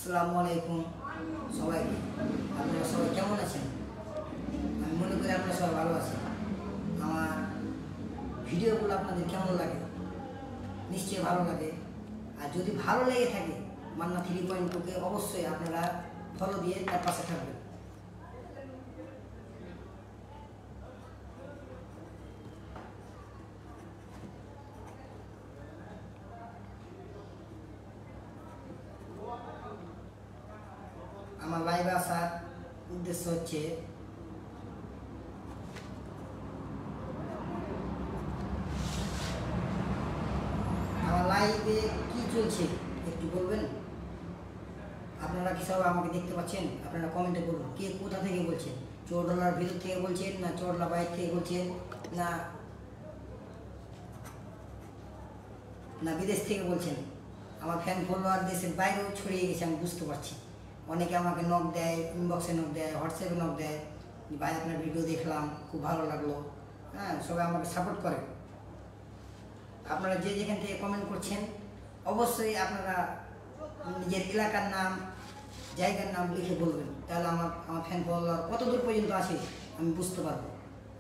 আসসালামু আলাইকুম সবাইকে। আপনারা সবাই কেমন আছেন? আমি মনে করি আপনারা সবাই ভালো আছেন। আমার ভিডিওগুলো আপনাদের কেমন লাগে? নিশ্চয়ই ভালো লাগে। আর যদি ভালো লেগে থাকে মান্না 3.2কে অবশ্যই আপনারা ফলো দিয়ে তার পাশে থাকবেন। আমার লাইভে আসার উদ্দেশ্য হচ্ছে আমার লাইভে কি চলছে একটু বলবেন? আপনারা কি সব আমাকে দেখতে পাচ্ছেন? আপনারা কমেন্টে বলুন কে কোথা থেকে বলছেন। চৌডলার ভিতর থেকে বলছেন, না চৌডলা বাইরে থেকে বলছেন, না না বিদেশ থেকে বলছেন। আমার ফ্যান ফলোয়ার দেশের বাইরেও ছড়িয়ে গেছে, আমি বুঝতে পারছি। অনেকে আমাকে নক দেয়, ইনবক্সে নক দেয়, হোয়াটসঅ্যাপে নক দেয়, ভাই আপনার ভিডিও দেখলাম, খুব ভালো লাগলো। হ্যাঁ, সবাই আমাকে সাপোর্ট করে। আপনারা যে যেখান থেকে কমেন্ট করছেন অবশ্যই আপনারা নিজের এলাকার নাম, জায়গার নাম লিখে বলবেন, তাহলে আমার ফ্যান ফলোয়ার কত দূর পর্যন্ত আছে আমি বুঝতে পারবো।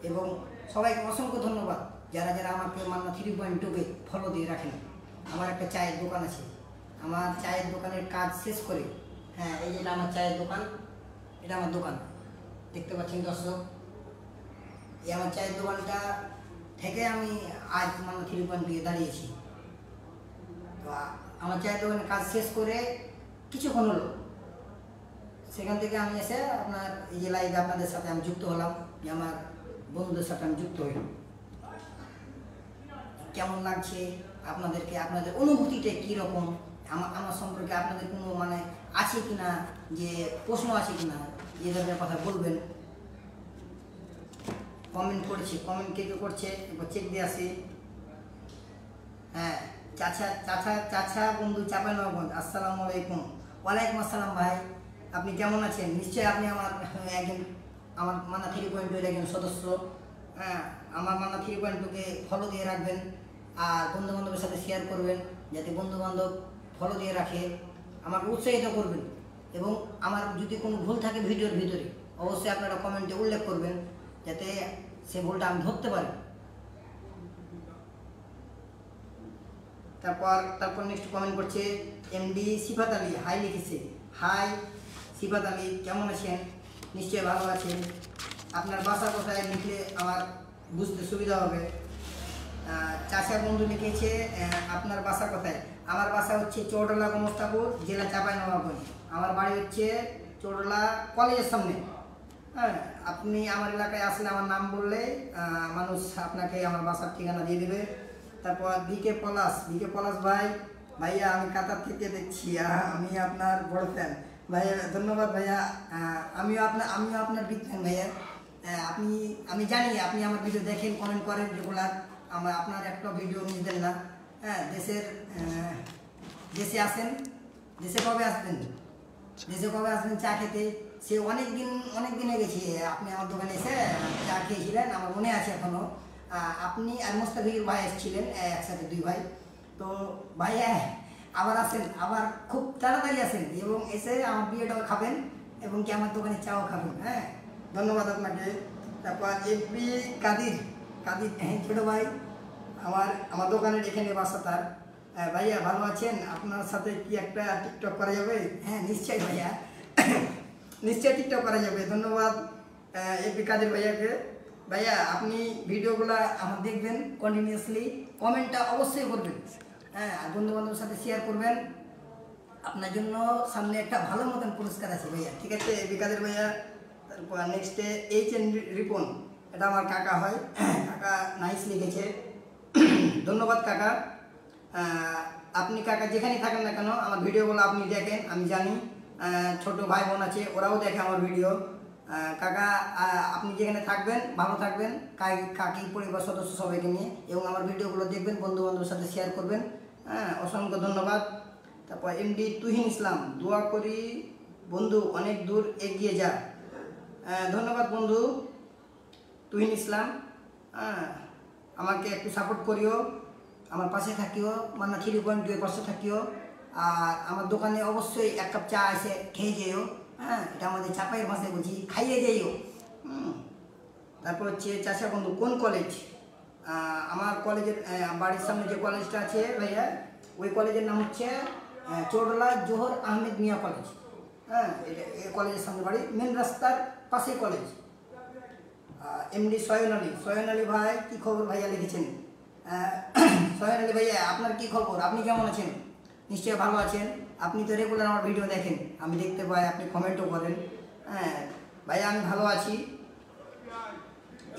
এবং সবাইকে অসংখ্য ধন্যবাদ যারা যারা আমাকে মান্না 3.2কে ফলো দিয়ে রাখেন। আমার একটা চায়ের দোকান আছে, আমার চায়ের দোকানের কাজ শেষ করে, হ্যাঁ এই যেটা আমার চায়ের দোকান, এটা আমার দোকান দেখতে পাচ্ছেন দর্শক। এই আমার চায়ের দোকানটা থেকে আমি আজ মান্না 3.2 দাঁড়িয়েছি। তো আমার চায়ের দোকানের কাজ শেষ করে কিছুক্ষণ হলো, সেখান থেকে আমি এসে আপনার এই যে লাইভে আপনাদের সাথে আমি যুক্ত হলাম, যে আমার বন্ধুদের সাথে আমি যুক্ত হইলাম। কেমন লাগছে আপনাদেরকে, আপনাদের অনুভূতিটা কীরকম, আমার সম্পর্কে আপনাদের কোনো মানে আছে কি না, যে প্রশ্ন আছে কি না, এই ধরনের কথা বলবেন। কমেন্ট করছে, কমেন্ট কে কে করছে একবার চেক দিয়ে আসি। হ্যাঁ, চাচা বন্ধু চাঁপাইনবাবগঞ্জ, আসসালামু আলাইকুম। ওয়ালাইকুম আসসালাম ভাই, আপনি কেমন আছেন? নিশ্চয়ই আপনি আমার একজন, আমার মান্না 3.2 একজন সদস্য। হ্যাঁ, আমার মান্না 3.2কে ফলো দিয়ে রাখবেন, আর বন্ধু বান্ধবের সাথে শেয়ার করবেন, যাতে বন্ধু বান্ধব ফলো দিয়ে রাখে। আমাকে উৎসাহিত করবেন, এবং আমার যদি কোনো ভুল থাকে ভিডিওর ভিতরে অবশ্যই আপনারা কমেন্টে উল্লেখ করবেন, যাতে সে ভুলটা আমি ধরতে পারি। তারপর নেক্সট কমেন্ট করছে এমডি সিফাত আলী, হাই লিখেছে। হাই সিফাত আলী, কেমন আছেন? নিশ্চয়ই ভালো আছেন। আপনার বাসা কোথায় লিখলে আমার বুঝতে সুবিধা হবে। চাচা বন্ধু লিখেছে আপনার বাসা কোথায়? আমার বাসা হচ্ছে চৌডলা গোমস্তাপুর, জেলা চাঁপাইনবাবগঞ্জ। আমার বাড়ি হচ্ছে চৌডলা কলেজের সামনে। হ্যাঁ, আপনি আমার এলাকায় আসলে আমার নাম বললে মানুষ আপনাকে আমার বাসার ঠিকানা দিয়ে দেবে। তারপর বিকে পলাশ ভাইয়া আমি কাতার থেকে দেখছি, আমি আপনার বড় ফ্যান ভাইয়া, ধন্যবাদ ভাইয়া। আমিও আপনার বিগ ফ্যান ভাইয়া। আমি জানি আপনি আমার ভিডিও দেখেন, কমেন্ট করেন রেগুলার। আপনার একটা ভিডিও মিস দেন না। হ্যাঁ, দেশে আসেন, দেশে কবে আসবেন চা খেতে? সে অনেক দিন হয়ে গেছে আপনি আমার দোকানে এসে চা খেয়েছিলেন, আমার মনে আছে এখনো। আপনি আর মোস্তাফিজুর ভাই এসেছিলেন একসাথে, দুই ভাই। তো ভাইয়া আবার আসেন, আবার খুব তাড়াতাড়ি আসেন, এবং এসে আমার বিয়েটাও খাবেন, এবং কি আমার দোকানে চাও খাবেন। হ্যাঁ, ধন্যবাদ আপনাকে। তারপর এফবি কাদির, হ্যাঁ ছোটো ভাই, আমার দোকানের এখানে বাসা তার। ভাইয়া ভালো আছেন? আপনার সাথে কি একটা টিকটক করা যাবে? হ্যাঁ নিশ্চয়ই ভাইয়া, নিশ্চয়ই টিকটক করা যাবে। ধন্যবাদ এফবি কাদির ভাইয়াকে। ভাইয়া আপনি ভিডিওগুলো আমার দেখবেন কন্টিনিউয়াসলি, কমেন্টটা অবশ্যই করবেন। হ্যাঁ, আর বন্ধু বান্ধবের সাথে শেয়ার করবেন। আপনার জন্য সামনে একটা ভালো মতন পুরস্কার আছে ভাইয়া, ঠিক আছে এফবি কাদির ভাইয়া। তারপর নেক্সটে এইচ.এন. রিপন, এটা আমার কাকা হয়, কাকা নাইস লিখেছে, ধন্যবাদ কাকা। আপনি কাকা যেখানেই থাকেন না কেন আমার ভিডিওগুলো আপনি দেখেন, আমি জানি। ছোট ভাই বোন আছে, ওরাও দেখে আমার ভিডিও। কাকা আপনি যেখানে থাকবেন ভালো থাকবেন, কাকি পরিবার সদস্য সবাইকে নিয়ে, এবং আমার ভিডিওগুলো দেখবেন, বন্ধু বান্ধবের সাথে শেয়ার করবেন। হ্যাঁ, অসংখ্য ধন্যবাদ। তারপর এমডি তুহিন ইসলাম, দোয়া করি বন্ধু অনেক দূর এগিয়ে যা। ধন্যবাদ বন্ধু তুহিন ইসলাম। আমাকে একটু সাপোর্ট করিও, আমার পাশে থাকিও, মান্না 3.2 পাশে থাকিও। আর আমার দোকানে অবশ্যই এক কাপ চা এসে খেয়ে যেও। হ্যাঁ, এটা আমাদের চাপাইয়ের ভাষায় বলছি, খাইয়ে যেও। তারপর হচ্ছে চাচা বন্ধু কোন কলেজ? আমার কলেজের বাড়ির সামনে যে কলেজটা আছে ভাইয়া, ওই কলেজের নাম হচ্ছে চোরলা জোহর আহমেদ মিয়া কলেজ। হ্যাঁ, এটা এই কলেজের সামনে বাড়ি, মেন রাস্তার পাশে কলেজ। এমডি সয়ন আলী ভাই কী খবর ভাইয়া লিখেছেন। সয়ন আলী ভাইয়া আপনার কী খবর, আপনি কেমন আছেন? নিশ্চয়ই ভালো আছেন। আপনি তো রেগুলার আমার ভিডিও দেখেন, আমি দেখতে পাই, আপনি কমেন্টও করেন। হ্যাঁ ভাইয়া আমি ভালো আছি।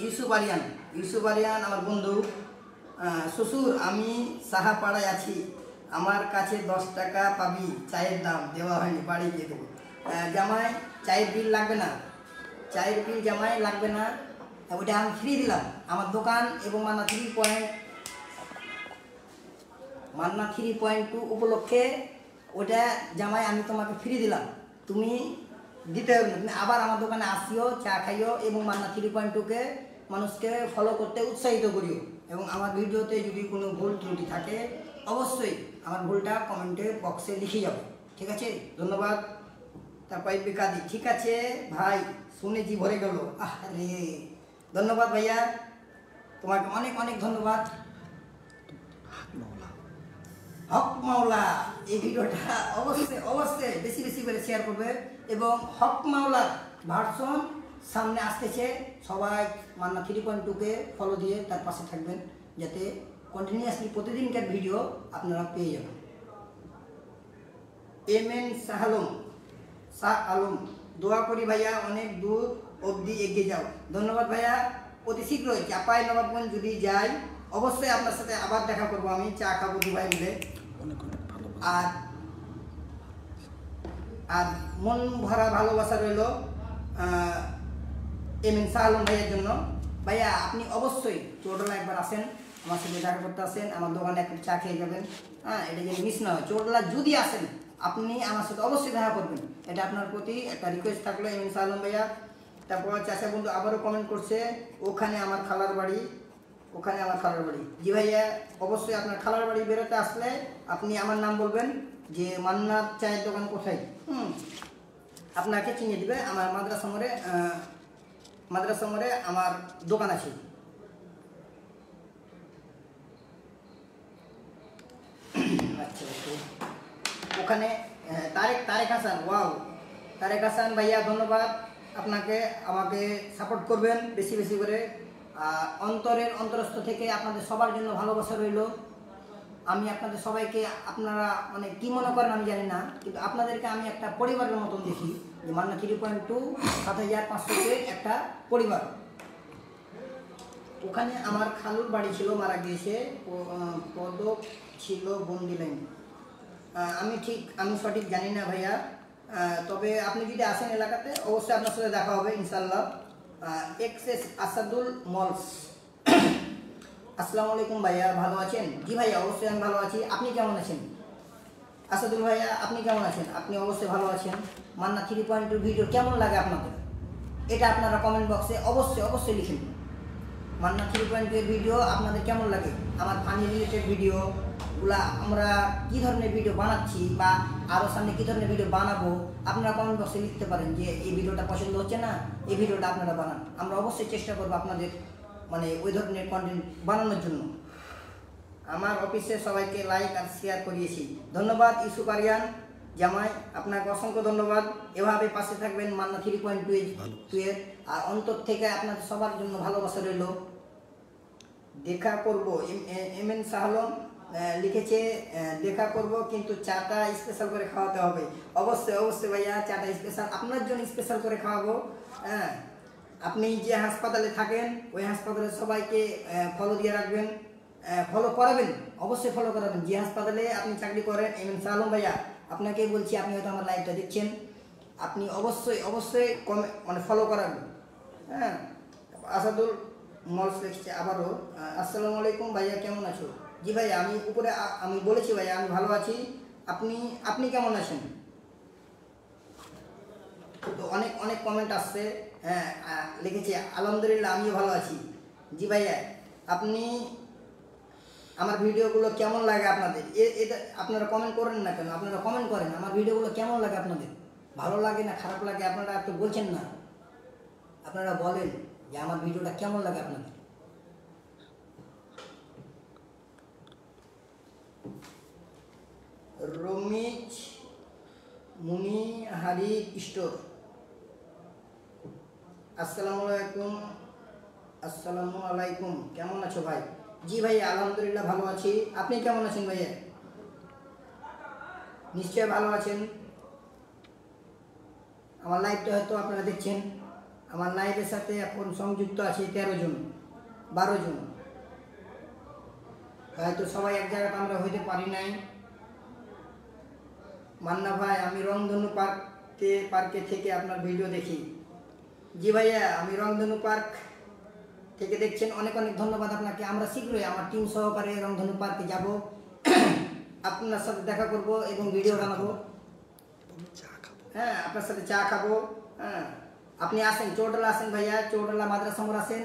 ইউসুফ আরিয়ান আমার বন্ধু। শ্বশুর আমি সাহাপাড়ায় আছি, আমার কাছে 10 টাকা পাবি, চায়ের দাম দেওয়া হয়নি, বাড়ি গিয়ে দেবো। জামাই চায়ের বিল লাগবে না, চায়ের বিল জামাই লাগবে না, ওইটা আমি ফ্রি দিলাম। আমার দোকান এবং মান্না 3.2 উপলক্ষে ওটা জামাই আমি তোমাকে ফ্রি দিলাম, তুমি দিতে হবে না। তুমি আবার আমার দোকানে আসিও, চা খাইও এবং মান্না 3.2কে মানুষকে ফলো করতে উৎসাহিত করিও। এবং আমার ভিডিওতে যদি কোনো ভুল ত্রুটি থাকে অবশ্যই আমার ভুলটা কমেন্টে বক্সে লিখে যাবে, ঠিক আছে? ধন্যবাদ। তারপর বেকাদি ঠিক আছে ভাই, শুনে জি ভরে গেল। আরে ধন্যবাদ ভাইয়া, তোমাকে অনেক অনেক ধন্যবাদ। হক মাওলা এই ভিডিওটা অবশ্যই বেশি বেশি করে শেয়ার করবে এবং হক মাওলার ভার্সন সামনে আসতেছে। সবাই মান্না 3.2কে ফলো দিয়ে তার পাশে থাকবেন, যাতে কন্টিনিউয়াসলি প্রতিদিনকার ভিডিও আপনারা পেয়ে যাবেন। এমএন শাহ আলম দোয়া করি ভাইয়া অনেক দূর অবধি এগিয়ে যাও। ধন্যবাদ ভাইয়া, অতি শীঘ্রই চাপাই নবাবগঞ্জ যদি যাই অবশ্যই আপনার সাথে আবার দেখা করবো, আমি চা খাবো দুভাই মিলে। আর মন ভরা ভালোবাসা রইল এমএন শাহ আলম ভাইয়ের জন্য। ভাইয়া আপনি অবশ্যই চৌডলা একবার আসেন, আমার সাথে দেখা করতে আসেন, আমার দোকানে একটু চা খেয়ে যাবেন। হ্যাঁ, এটা যেন মিস না হয়। চৌডলা যদি আসেন আপনি আমার সাথে অবশ্যই দেখা করবেন, এটা আপনার প্রতি একটা রিকোয়েস্ট থাকলো এমএন শাহ আলম ভাইয়া। তারপর চাচা বন্ধু আবারও কমেন্ট করছে, ওখানে আমার খালার বাড়ি। জি ভাইয়া, অবশ্যই আপনার খালার বাড়ি বেরোতে আসলে আপনি আমার নাম বলবেন যে মান্নার চায়ের দোকান কোথায়, আপনাকে চিনিয়ে দিবে। আমার মাদ্রাসা মোড়ে আমার দোকান আছে। আচ্ছা, ওখানে তারেক হাসান, ওয়াও তারেক হাসান ভাইয়া ধন্যবাদ আপনাকে, আমাকে সাপোর্ট করবেন বেশি বেশি করে। অন্তরস্থ থেকে আপনাদের সবার জন্য ভালোবাসা রইল। আমি আপনাদের সবাইকে, আপনারা মানে কি মনে করেন আমি জানি না, কিন্তু আপনাদেরকে আমি একটা পরিবারের মতন দেখি। যে মান্না 3.2 7500 একটা পরিবার। ওখানে আমার খালুর বাড়ি ছিল, মারা গিয়েছে, পদক ছিল বন্দি লাইন। আমি সঠিক জানি না ভাইয়া, তবে আপনি যদি আসেন এলাকাতে অবশ্যই আপনার সাথে দেখা হবে ইনশাল্লাহ। এক্সএস আসাদুল মলস আসসালামু আলাইকুম ভাইয়া, ভালো আছেন? জি ভাইয়া অবশ্যই আমি ভালো আছি, আপনি কেমন আছেন? আসাদুল ভাইয়া আপনি কেমন আছেন? আপনি অবশ্যই ভালো আছেন। মান্না 3.2 ভিডিও কেমন লাগে আপনাদের, এটা আপনারা কমেন্ট বক্সে অবশ্যই লিখেন। মান্না 3.2 এর ভিডিও আপনাদের কেমন লাগে? আমার ফানি রিলেটেড ভিডিওগুলা আমরা কী ধরনের ভিডিও বানাচ্ছি বা আরও সামনে কী ধরনের ভিডিও বানাবো, আপনারা কমেন্ট বক্সে লিখতে পারেন যে এই ভিডিওটা পছন্দ হচ্ছে না, এই ভিডিওটা আপনারা বানান। আমরা অবশ্যই চেষ্টা করবো আপনাদের মানে ওই ধরনের কন্টেন্ট বানানোর জন্য। আমার অফিসে সবাইকে লাইক আর শেয়ার করিয়েছি, ধন্যবাদ। ইউসুফ আরিয়ান জামাই আপনাকে অসংখ্য ধন্যবাদ, এভাবে পাশে থাকবেন মান্না 3.2 এর। আর অন্তর থেকে আপনাদের সবার জন্য ভালোবাসা রইল। দেখা করব, এমএন শাহ আলম লিখেছে দেখা করব, কিন্তু চাটা স্পেশাল করে খাওয়াতে হবে। অবশ্যই ভাইয়া, চাটা স্পেশাল আপনার জন্য স্পেশাল করে খাওয়াবো। হ্যাঁ, আপনি যে হাসপাতালে থাকেন ওই হাসপাতালে সবাইকে ফলো দিয়ে রাখবেন, ফলো করাবেন, অবশ্যই ফলো করাবেন। যে হাসপাতালে আপনি চাকরি করেন এমএন শাহ আলম ভাইয়া, আপনাকেই বলছি, আপনি হয়তো আমার লাইভটা দেখছেন, আপনি অবশ্যই মানে ফলো করাবেন। হ্যাঁ, আসাদুল মলস লিখছে আবারও, আসসালামু আলাইকুম ভাইয়া, কেমন আছো? জি ভাইয়া, আমি বলেছি ভাইয়া আমি ভালো আছি, আপনি কেমন আছেন? তো অনেক কমেন্ট আসছে। হ্যাঁ, লিখেছে আলহামদুলিল্লাহ আমিও ভালো আছি। জি ভাইয়া, আপনি আমার ভিডিওগুলো কেমন লাগে আপনাদের, এটা আপনারা কমেন্ট করেন না কেন? আপনারা কমেন্ট করেন আমার ভিডিওগুলো কেমন লাগে আপনাদের, ভালো লাগে না খারাপ লাগে? আপনারা তো বলছেন না, আপনারা বলেন যে আমার ভিডিওটা কেমন লাগে আপনাদের। রমিজ মুনিহারি স্টোর, আসসালামু আলাইকুম। আসসালামু আলাইকুম, কেমন আছো ভাই? জি ভাইয়া আলহামদুলিল্লাহ ভালো আছি, আপনি কেমন আছেন ভাইয়া? নিশ্চয় ভালো আছেন। আমার লাইভটা হয়তো আপনারা দেখছেন, আমার লাইভের সাথে এখন সংযুক্ত আছে 13 জন 12 জন, হয়তো সবাই এক জায়গাতে আমরা হইতে পারি নাই। মান্না ভাই, আমি রংধনু পার্কে থেকে আপনার ভিডিও দেখি। জি ভাইয়া, আমি রংধনু পার্ক থেকে দেখছেন, অনেক অনেক ধন্যবাদ আপনাকে। আমরা শীঘ্রই আমার টিম সহকারে রংধনু পার্কে যাব, আপনার সাথে দেখা করব এবং ভিডিও বানাবো। হ্যাঁ, আপনার সাথে চা খাবো। হ্যাঁ, আপনি আসেন, চৌডালা আসেন ভাইয়া, চৌডালা মাদ্রাসা মোড় আসেন,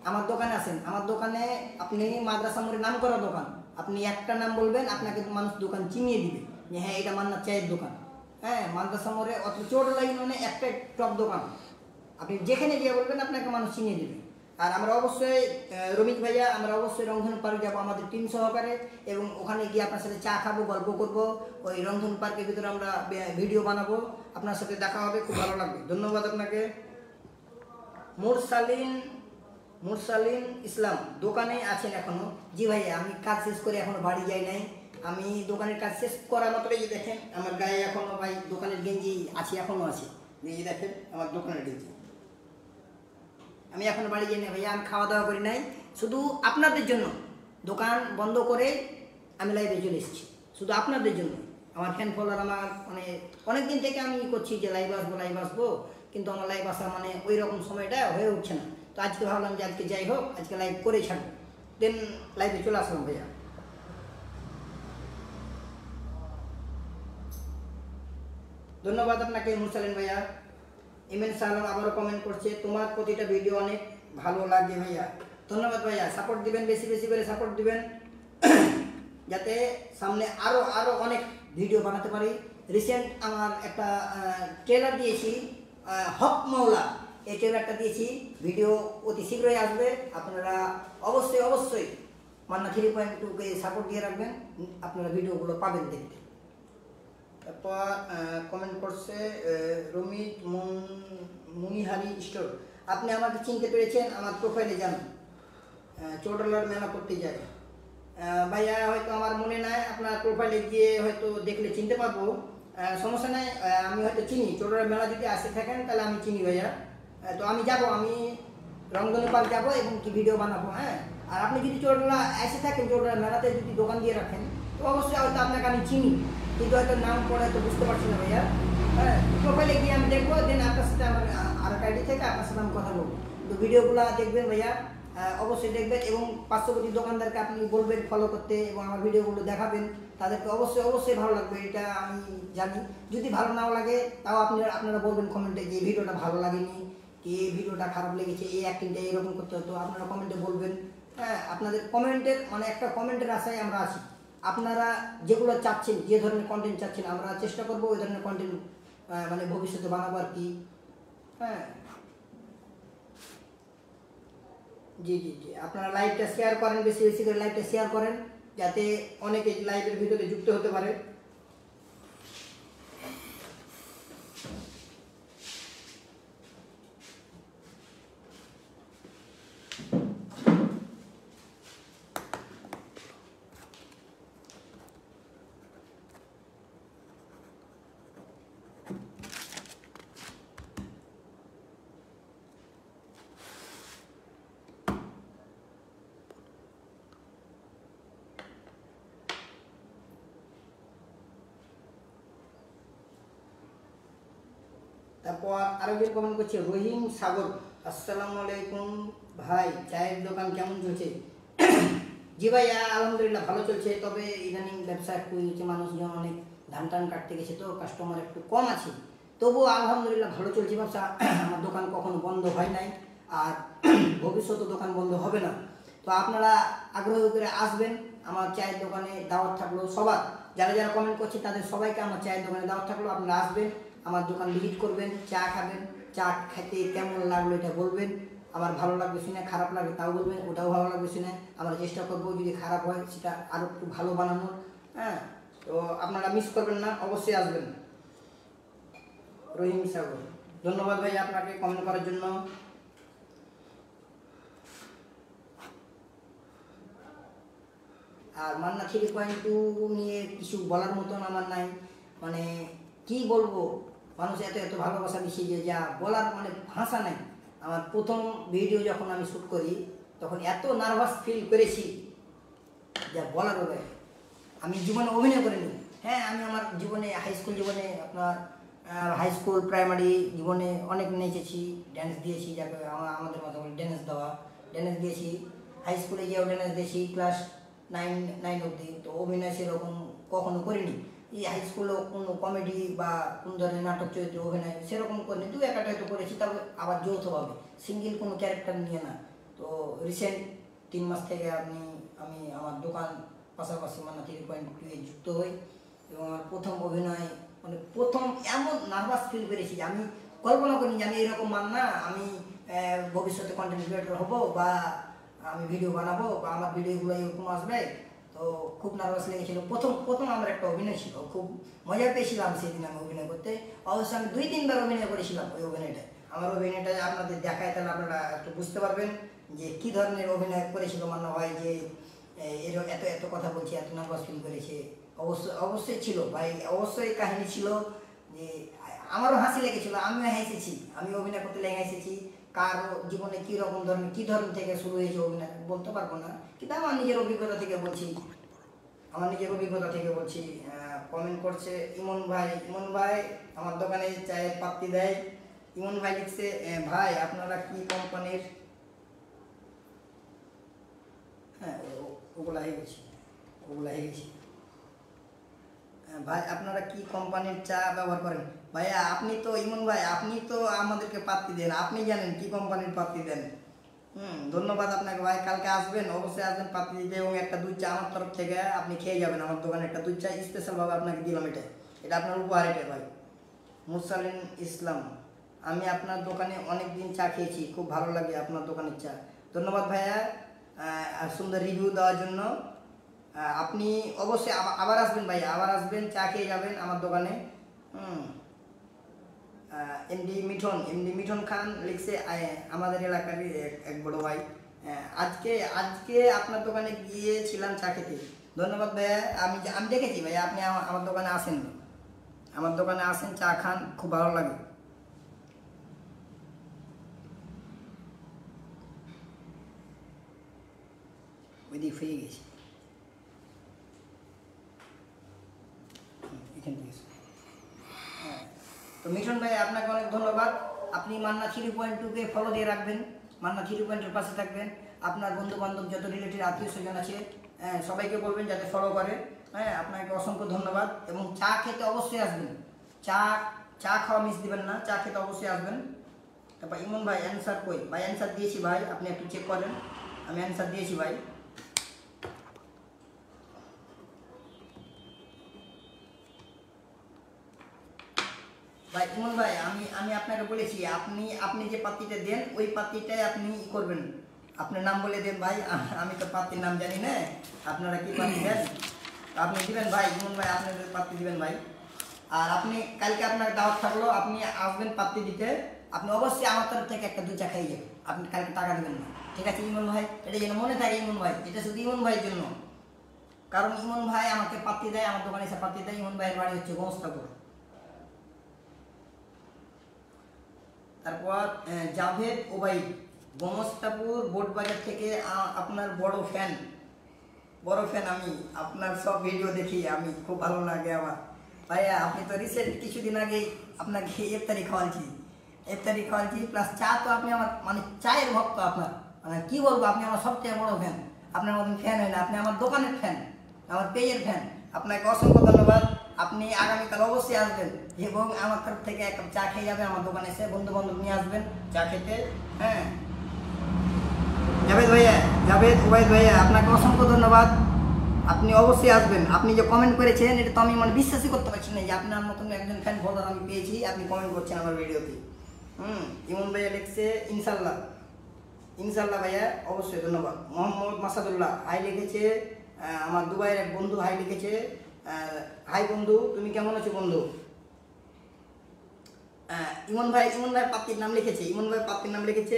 আমার দোকানে আসেন। আমার দোকানে আপনি মাদ্রাসা মোড়ে নাম করা দোকান, আপনি একটা নাম বলবেন, আপনাকে মানুষ দোকান চিনিয়ে দিবে যে হ্যাঁ এটা মান্না চায়ের দোকান। হ্যাঁ, মাদ্রাসা মোড়ে অত চৌডালা ইউনিয়নে একটা টপ দোকান, আপনি যেখানে গিয়ে বলবেন আপনাকে মানুষ চিনিয়ে দেবে। আর আমরা অবশ্যই রমিজ ভাইয়া, আমরা অবশ্যই রংধনু পার্ক যাবো আমাদের টিম সহকারে, এবং ওখানে গিয়ে আপনার সাথে চা খাবো, গল্প করবো, ওই রংধনু পার্কের ভিতরে আমরা ভিডিও বানাবো, আপনার সাথে দেখা হবে, খুব ভালো লাগবে। ধন্যবাদ আপনাকে। মুরসালিন ইসলাম, দোকানে আছেন এখনো? জি ভাইয়া, আমি কাজ শেষ করে এখনো বাড়ি যাই নাই, আমি দোকানের কাজ শেষ করা মাত্রই দেখেন আমার গায়ে এখনো ভাই দোকানের গেঞ্জি আছে, এখনো আছে, গেঞ্জি দেখেন আমার দোকানের গেঞ্জি। আমি এখনো বাড়ি যাই না ভাইয়া, আমি খাওয়া দাওয়া করি নাই, শুধু আপনাদের জন্য দোকান বন্ধ করে আমি লাইভে চলে এসেছি, শুধু আপনাদের জন্য। আমার ফ্যান ফলোয়ার আমার মানে অনেক দিন থেকে আমি করছি যে লাইভ আসবো, কিন্তু আমার লাইভ আসা মানে ওই রকম সময়টা হয়ে উঠছে না। তো আজকে ভাবলাম যে আজকে যাই হোক, আজকে লাইভ করেই ছাড়বো, দেন লাইভে চলে আসলাম ভাইয়া। ধন্যবাদ আপনাকে মুরসালিন ভাইয়া। ইমেন সালাম আবারও কমেন্ট করছে, তোমার প্রতিটা ভিডিও অনেক ভালো লাগে ভাইয়া। ধন্যবাদ ভাইয়া, সাপোর্ট দিবেন, বেশি বেশি করে সাপোর্ট দিবেন যাতে সামনে আরও অনেক ভিডিও বানাতে পারি। রিসেন্ট আমার একটা ট্রেলার দিয়েছি, হক মাওলা, এই ট্রেলারটা দিয়েছি, ভিডিও অতি শীঘ্রই আসবে, আপনারা অবশ্যই মান্না 3.2কে সাপোর্ট দিয়ে রাখবেন, আপনারা ভিডিওগুলো পাবেন দেখতে। তারপর কমেন্ট করছে রমিজ মুনিহারি স্টোর, আপনি আমাকে চিনতে পেরেছেন, আমার প্রোফাইলে যান, চৌডালার মেলা করতে যাই। ভাইয়া হয়তো আমার মনে নাই, আপনার প্রোফাইলে গিয়ে হয়তো দেখলে চিনতে পারবো, সমস্যা নাই, আমি হয়তো চিনি, চৌডালার মেলা যদি আসে থাকেন তাহলে আমি চিনি ভাইয়া। তো আমি যাব, আমি রংধনু পার্ক যাবো এবং কি ভিডিও বানাবো। হ্যাঁ, আর আপনি যদি চৌডালা এসে থাকেন, চৌডালার মেলাতে যদি দোকান দিয়ে রাখেন, তো অবশ্যই হয়তো আপনাকে আমি চিনি, কিন্তু হয়তো নাম পড়ে তো বুঝতে পারছি না ভাইয়া। হ্যাঁ, প্রোফাইলে গিয়ে আমি দেখবো, দেন আপনার সাথে আমার আর আইডি থেকে আপনার সাথে আমি কথা বলবো। তো ভিডিওগুলো দেখবেন ভাইয়া, অবশ্যই দেখবেন, এবং পার্শ্ববর্তী দোকানদারকে আপনি বলবেন ফলো করতে এবং আমার ভিডিওগুলো দেখাবেন, তাদেরকে অবশ্যই ভালো লাগবে, এটা আমি জানি। যদি ভালো নাও লাগে তাও আপনারা বলবেন কমেন্টে যে ভিডিওটা ভালো লাগেনি, কি ভিডিওটা খারাপ লেগেছে, এই অ্যাক্টিংটা এরকম করতে হতো, আপনারা কমেন্টে বলবেন। হ্যাঁ, আপনাদের কমেন্টের মানে একটা কমেন্টের আশায় আমরা আছি, আপনারা যেগুলো চাচ্ছেন, যে ধরনের কন্টেন্ট চাচ্ছেন, আমরা চেষ্টা করবো ওই ধরনের কন্টেন্ট মানে ভবিষ্যতে বানাবো আর কি। হ্যাঁ, জি, আপনারা লাইভটা শেয়ার করেন, বেশি বেশি করে লাইভটা শেয়ার করেন, যাতে অনেকে লাইভের ভিতরে যুক্ত হতে পারে। তারপর আরেকজন কমেন্ট করছে রহিম সাগর, আসসালামু আলাইকুম ভাই, চায়ের দোকান কেমন চলছে? জি ভাইয়া আলহামদুলিল্লাহ ভালো চলছে, তবে ইদানিং ব্যবসা একটু হচ্ছে, মানুষজন অনেক ধান টান কাটতে গেছে, তো কাস্টমার একটু কম আছে, তবুও আলহামদুলিল্লাহ ভালো চলছে ব্যবসা। আমার দোকান কখনো বন্ধ হয় নাই, আর ভবিষ্যতে দোকান বন্ধ হবে না। তো আপনারা আগ্রহ করে আসবেন, আমার চায়ের দোকানে দাওয়াত থাকলো সবার, যারা যারা কমেন্ট করছে তাদের সবাইকে আমার চায়ের দোকানে দাওয়াত থাকলো। আপনারা আসবেন, আমার দোকান ভিজিট করবেন, চা খাবেন, চা খেতে কেমন লাগলো এটা বলবেন। আমার ভালো লাগবে শুনে, খারাপ লাগবে তাও বলবেন, ওটাও ভালো লাগবে শুনে আমরা চেষ্টা করবো যদি খারাপ হয় সেটা আরও একটু ভালো বানানোর। হ্যাঁ, তো আপনারা মিস করবেন না, অবশ্যই আসবেন। রহিম সাগর, ধন্যবাদ ভাই আপনাকে কমেন্ট করার জন্য। আর মান্না 3.2 নিয়ে কিছু বলার মতন আমার নাই, মানে কি বলবো, মানুষ এত এত ভালোবাসা দিচ্ছে যে যা বলার মানে ভাষা নাই। আমার প্রথম ভিডিও যখন আমি শ্যুট করি তখন এত নার্ভাস ফিল করেছি যা বলার হবে। আমি জীবনে অভিনয় করিনি। হ্যাঁ, আমি আমার জীবনে হাই স্কুল জীবনে আপনার হাই স্কুল প্রাইমারি জীবনে অনেক নেচেছি, ড্যান্স দিয়েছি, যাকে আমাদের মতো ড্যান্স দেওয়া, ড্যান্স দিয়েছি। হাই স্কুলে গিয়েও ড্যান্স দিয়েছি ক্লাস 9 অবধি। তো অভিনয় সেরকম কখনো করিনি। এই হাই স্কুলেও কোনো কমেডি বা কোন ধরনের নাটক চরিত্রে অভিনয় সেরকম করিনি, দু একটা হয়তো করেছি, তবে আবার যৌথভাবে, সিঙ্গেল কোনো ক্যারেক্টার নিয়ে না। তো রিসেন্ট 3 মাস থেকে আমি আমার দোকান পাশাপাশি মান্না 3.2 যুক্ত হই এবং আমার প্রথম অভিনয়, মানে প্রথম এমন নার্ভাস ফিল করেছি যে আমি কল্পনা করিনি যে আমি এরকম মান্না, আমি ভবিষ্যতে কন্টেন্ট ক্রিয়েটর হব বা আমি ভিডিও বানাবো বা আমার ভিডিওগুলো এরকম আসবে। তো খুব নার্ভাস লেগেছিল। প্রথম আমার একটা অভিনয় ছিল, খুব মজা পেয়েছিলাম সেদিন আমি অভিনয় করতে। অবশ্য আমি 2-3 বার অভিনয় করেছিলাম ওই অভিনয়টা। আমার অভিনয়টা আপনাদের দেখায় তাহলে আপনারা একটু বুঝতে পারবেন যে কী ধরনের অভিনয় করেছিল মান্না ভাই, যে এত এত কথা বলছি, এত নার্ভাস ফিল করেছে। অবশ্যই ছিল ভাই, অবশ্যই কাহিনী ছিল যে আমারও হাসি লেগেছিল, আমিও হেসেছি, আমি অভিনয় করতে লেগে হেসেছি। কারো জীবনে কী ধরন থেকে শুরু হয়েছে অভিনয় বলতে পারবো না, কিন্তু আমার নিজের অভিজ্ঞতা থেকে বলছি, কমেন্ট করছে ইমন ভাই আমার দোকানে চায়ের পাত্তি দেয়। ইমন ভাই লিখছে, ভাই আপনারা কি কোম্পানির, হ্যাঁ ওগুলা হয়ে গেছি ভাই আপনারা কি কোম্পানির চা ব্যবহার করেন? ভাইয়া আপনি তো ইমন ভাই, আপনি তো আমাদেরকে পাত্তি দেন, আপনি জানেন কি কোম্পানির পাত্তি দেন। ধন্যবাদ আপনাকে ভাই, কালকে আসবেন, অবশ্যই আসবেন পাত্তি দিতে, এবং একটা দুধ চা আমার তরফ থেকে আপনি খেয়ে যাবেন। আমার দোকানে একটা দুধ চা স্পেশালভাবে আপনাকে দিলাম, এটা আপনার উপহার। এটা ভাই মুসালিন ইসলাম, আমি আপনার দোকানে অনেক দিন চা খেয়েছি, খুব ভালো লাগে আপনার দোকানের চা। ধন্যবাদ ভাইয়া সুন্দর রিভিউ দেওয়ার জন্য। আপনি অবশ্যই আবার আসবেন ভাই, আবার আসবেন, চা খেয়ে যাবেন আমার দোকানে। এমডি মিঠন খান লিখছে, আমাদের এলাকারই এক বড় ভাই, আজকে আপনার দোকানে গিয়েছিলাম চা খেতে। ধন্যবাদ ভাইয়া, আমি দেখেছি ভাইয়া আপনি আমার দোকানে আসেন, চা খান, খুব ভালো লাগে। ওইদিক হয়ে গেছে, তো মিঠুন ভাই আপনাকে অনেক ধন্যবাদ। আপনি মান্না 3.2কে ফলো দিয়ে রাখবেন, মান্না 3.2 পাশে থাকবেন। আপনার বন্ধু বান্ধব যত রিলেটিভ আত্মীয় স্বজন আছে সবাইকে বলবেন যাতে ফলো করে। হ্যাঁ, আপনাকে অসংখ্য ধন্যবাদ। এবং চা খেতে অবশ্যই আসবেন, চা খাওয়া মিস দিবেন না, চা খেতে অবশ্যই আসবেন। তারপর ইমন ভাই অ্যান্সার কই? ভাই অ্যান্সার দিয়েছি ভাই, আপনি একটু চেক করেন, আমি অ্যান্সার দিয়েছি ভাই। ভাই ইমন ভাই, আমি আপনাকে বলেছি আপনি যে পাত্তিটা দেন ওই পাত্তিটাই আপনি করবেন, আপনার নাম বলে দেন ভাই, আমি তো পাত্তির নাম জানি না, আপনারা কি পাত্তি দেন আপনি দিবেন ভাই। ইমন ভাই আপনি পাত্তি দিবেন ভাই। আর আপনি কালকে আপনার দাওয়াত থাকলো, আপনি আসবেন পাত্তি দিতে, আপনি অবশ্যই আমার তরফ থেকে একটা দু চা খাই যাবেন, আপনি কালকে টাকা দেবেন না, ঠিক আছে ইমন ভাই? এটা যেন মনে থাকে ইমন ভাই, এটা শুধু ইমন ভাইয়ের জন্য, কারণ ইমন ভাই আমাকে পাত্তি দেয়, আমার দোকানে এসে পাত্তি দেয়। ইমন ভাইয়ের বাড়ি হচ্ছে গোমস্তাপুর। তারপর জাভেদ ওবাইদ, গোমস্তাপুর বোটবাজার থেকে আপনার বড় ফ্যান আমি, আপনার সব ভিডিও দেখি আমি, খুব ভালো লাগে আমার ভাইয়া। আপনি তো রিসেন্ট কিছুদিন আগে আপনাকে ইফতারি খাওয়াচ্ছি, প্লাস চা তো আপনি আমার মানে চায়ের ভক্ত, আপনার মানে কি বলবো, আপনি আমার সবচেয়ে বড় ফ্যান। আপনার মতন ফ্যান হয় না, আপনি আমার দোকানের ফ্যান, আমার পেজের ফ্যান। আপনাকে অসংখ্য ধন্যবাদ। আপনি আগামীকাল অবশ্যই আসবেন এবং আমার তরফ থেকে এক কাপ চা খেয়ে যাবেন, আমার দোকানে এসে বন্ধু বান্ধব নিয়ে আসবেন চা খেতে। হ্যাঁ জাভেদ ওবাইদ ভাইয়া আপনাকে অসংখ্য ধন্যবাদ। আপনি অবশ্যই আসবেন। আপনি যে কমেন্ট করেছেন এটা তো আমি মানে বিশ্বাসই করতে পারছি না যে আপনার মতন একজন ফ্যান ফলোয়ার আমি পেয়েছি, আপনি কমেন্ট করছেন আমার ভিডিওতে। ইমন ভাইয়া লিখছে ইনশাল্লাহ, ইনশাল্লাহ ভাইয়া অবশ্যই, ধন্যবাদ। মোহাম্মদ মাসাদুল্লাহ হাই লিখেছে, আমার দুবাইয়ের এক বন্ধু হাই লিখেছে, হাই বন্ধু তুমি কেমন আছো বন্ধু। ইমন ভাই পাত্রীর নাম লিখেছে, ইমন ভাই পাত্রীর নাম লিখেছে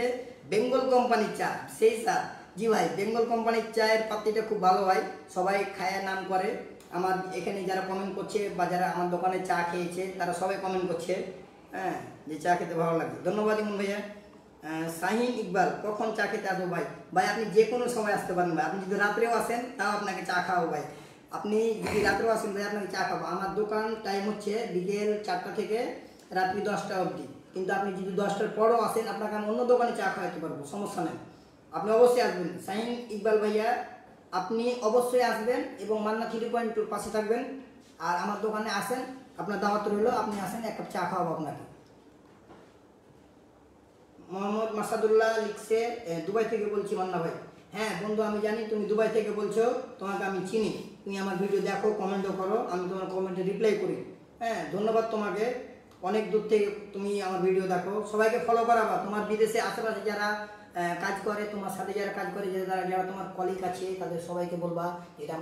বেঙ্গল কোম্পানির চা, সেই চা। জি ভাই, বেঙ্গল কোম্পানির চায়ের পাত্রীটা খুব ভালো ভাই, সবাই খায়ের নাম করে। আমার এখানে যারা কমেন্ট করছে বা যারা আমার দোকানে চা খেয়েছে তারা সবাই কমেন্ট করছে, হ্যাঁ, যে চা খেতে ভালো লাগে। ধন্যবাদ ইমন ভাইয়া। শাহিন ইকবাল কখন চা খেতে আসবো ভাই? ভাই আপনি যে কোনো সময় আসতে পারেন ভাই, আপনি যদি রাত্রেও আসেন তাও আপনাকে চা খাওয়াবো ভাই। আপনি যদি রাত্রেও আসেন ভাই আপনাকে চা খাবো। আমার দোকান টাইম হচ্ছে বিকেল 4টা থেকে রাত্রি 10টা অবধি, কিন্তু আপনি যদি 10টার পরও আসেন আপনাকে আমি অন্য দোকানে চা খাওয়াতে পারবো, সমস্যা নেই। আপনি অবশ্যই আসবেন শাহিন ইকবাল ভাইয়া, আপনি অবশ্যই আসবেন এবং মান্না 3.2 পাশে থাকবেন। আর আমার দোকানে আসেন, আপনার দাওয়াত রইল, আপনি আসেন, এক কাপ চা খাওয়াবো আপনাকে। মোহাম্মদ মাসাদুল্লাহ লিখছে দুবাই থেকে বলছি মান্না ভাই। হ্যাঁ বন্ধু, আমি জানি তুমি দুবাই থেকে বলছো, তোমাকে আমি চিনি, তুমি আমার ভিডিও দেখো, কমেন্টও করো, আমি তোমার কমেন্টে রিপ্লাই করি। হ্যাঁ ধন্যবাদ তোমাকে, অনেক দূর থেকে তুমি আমার ভিডিও দেখো। সবাইকে ফলো করাবা, তোমার বিদেশে আশেপাশে যারা কাজ করে, তোমার সাথে যারা কাজ করে, যারা যারা তোমার কলিগ আছে তাদের সবাইকে বলবা এটা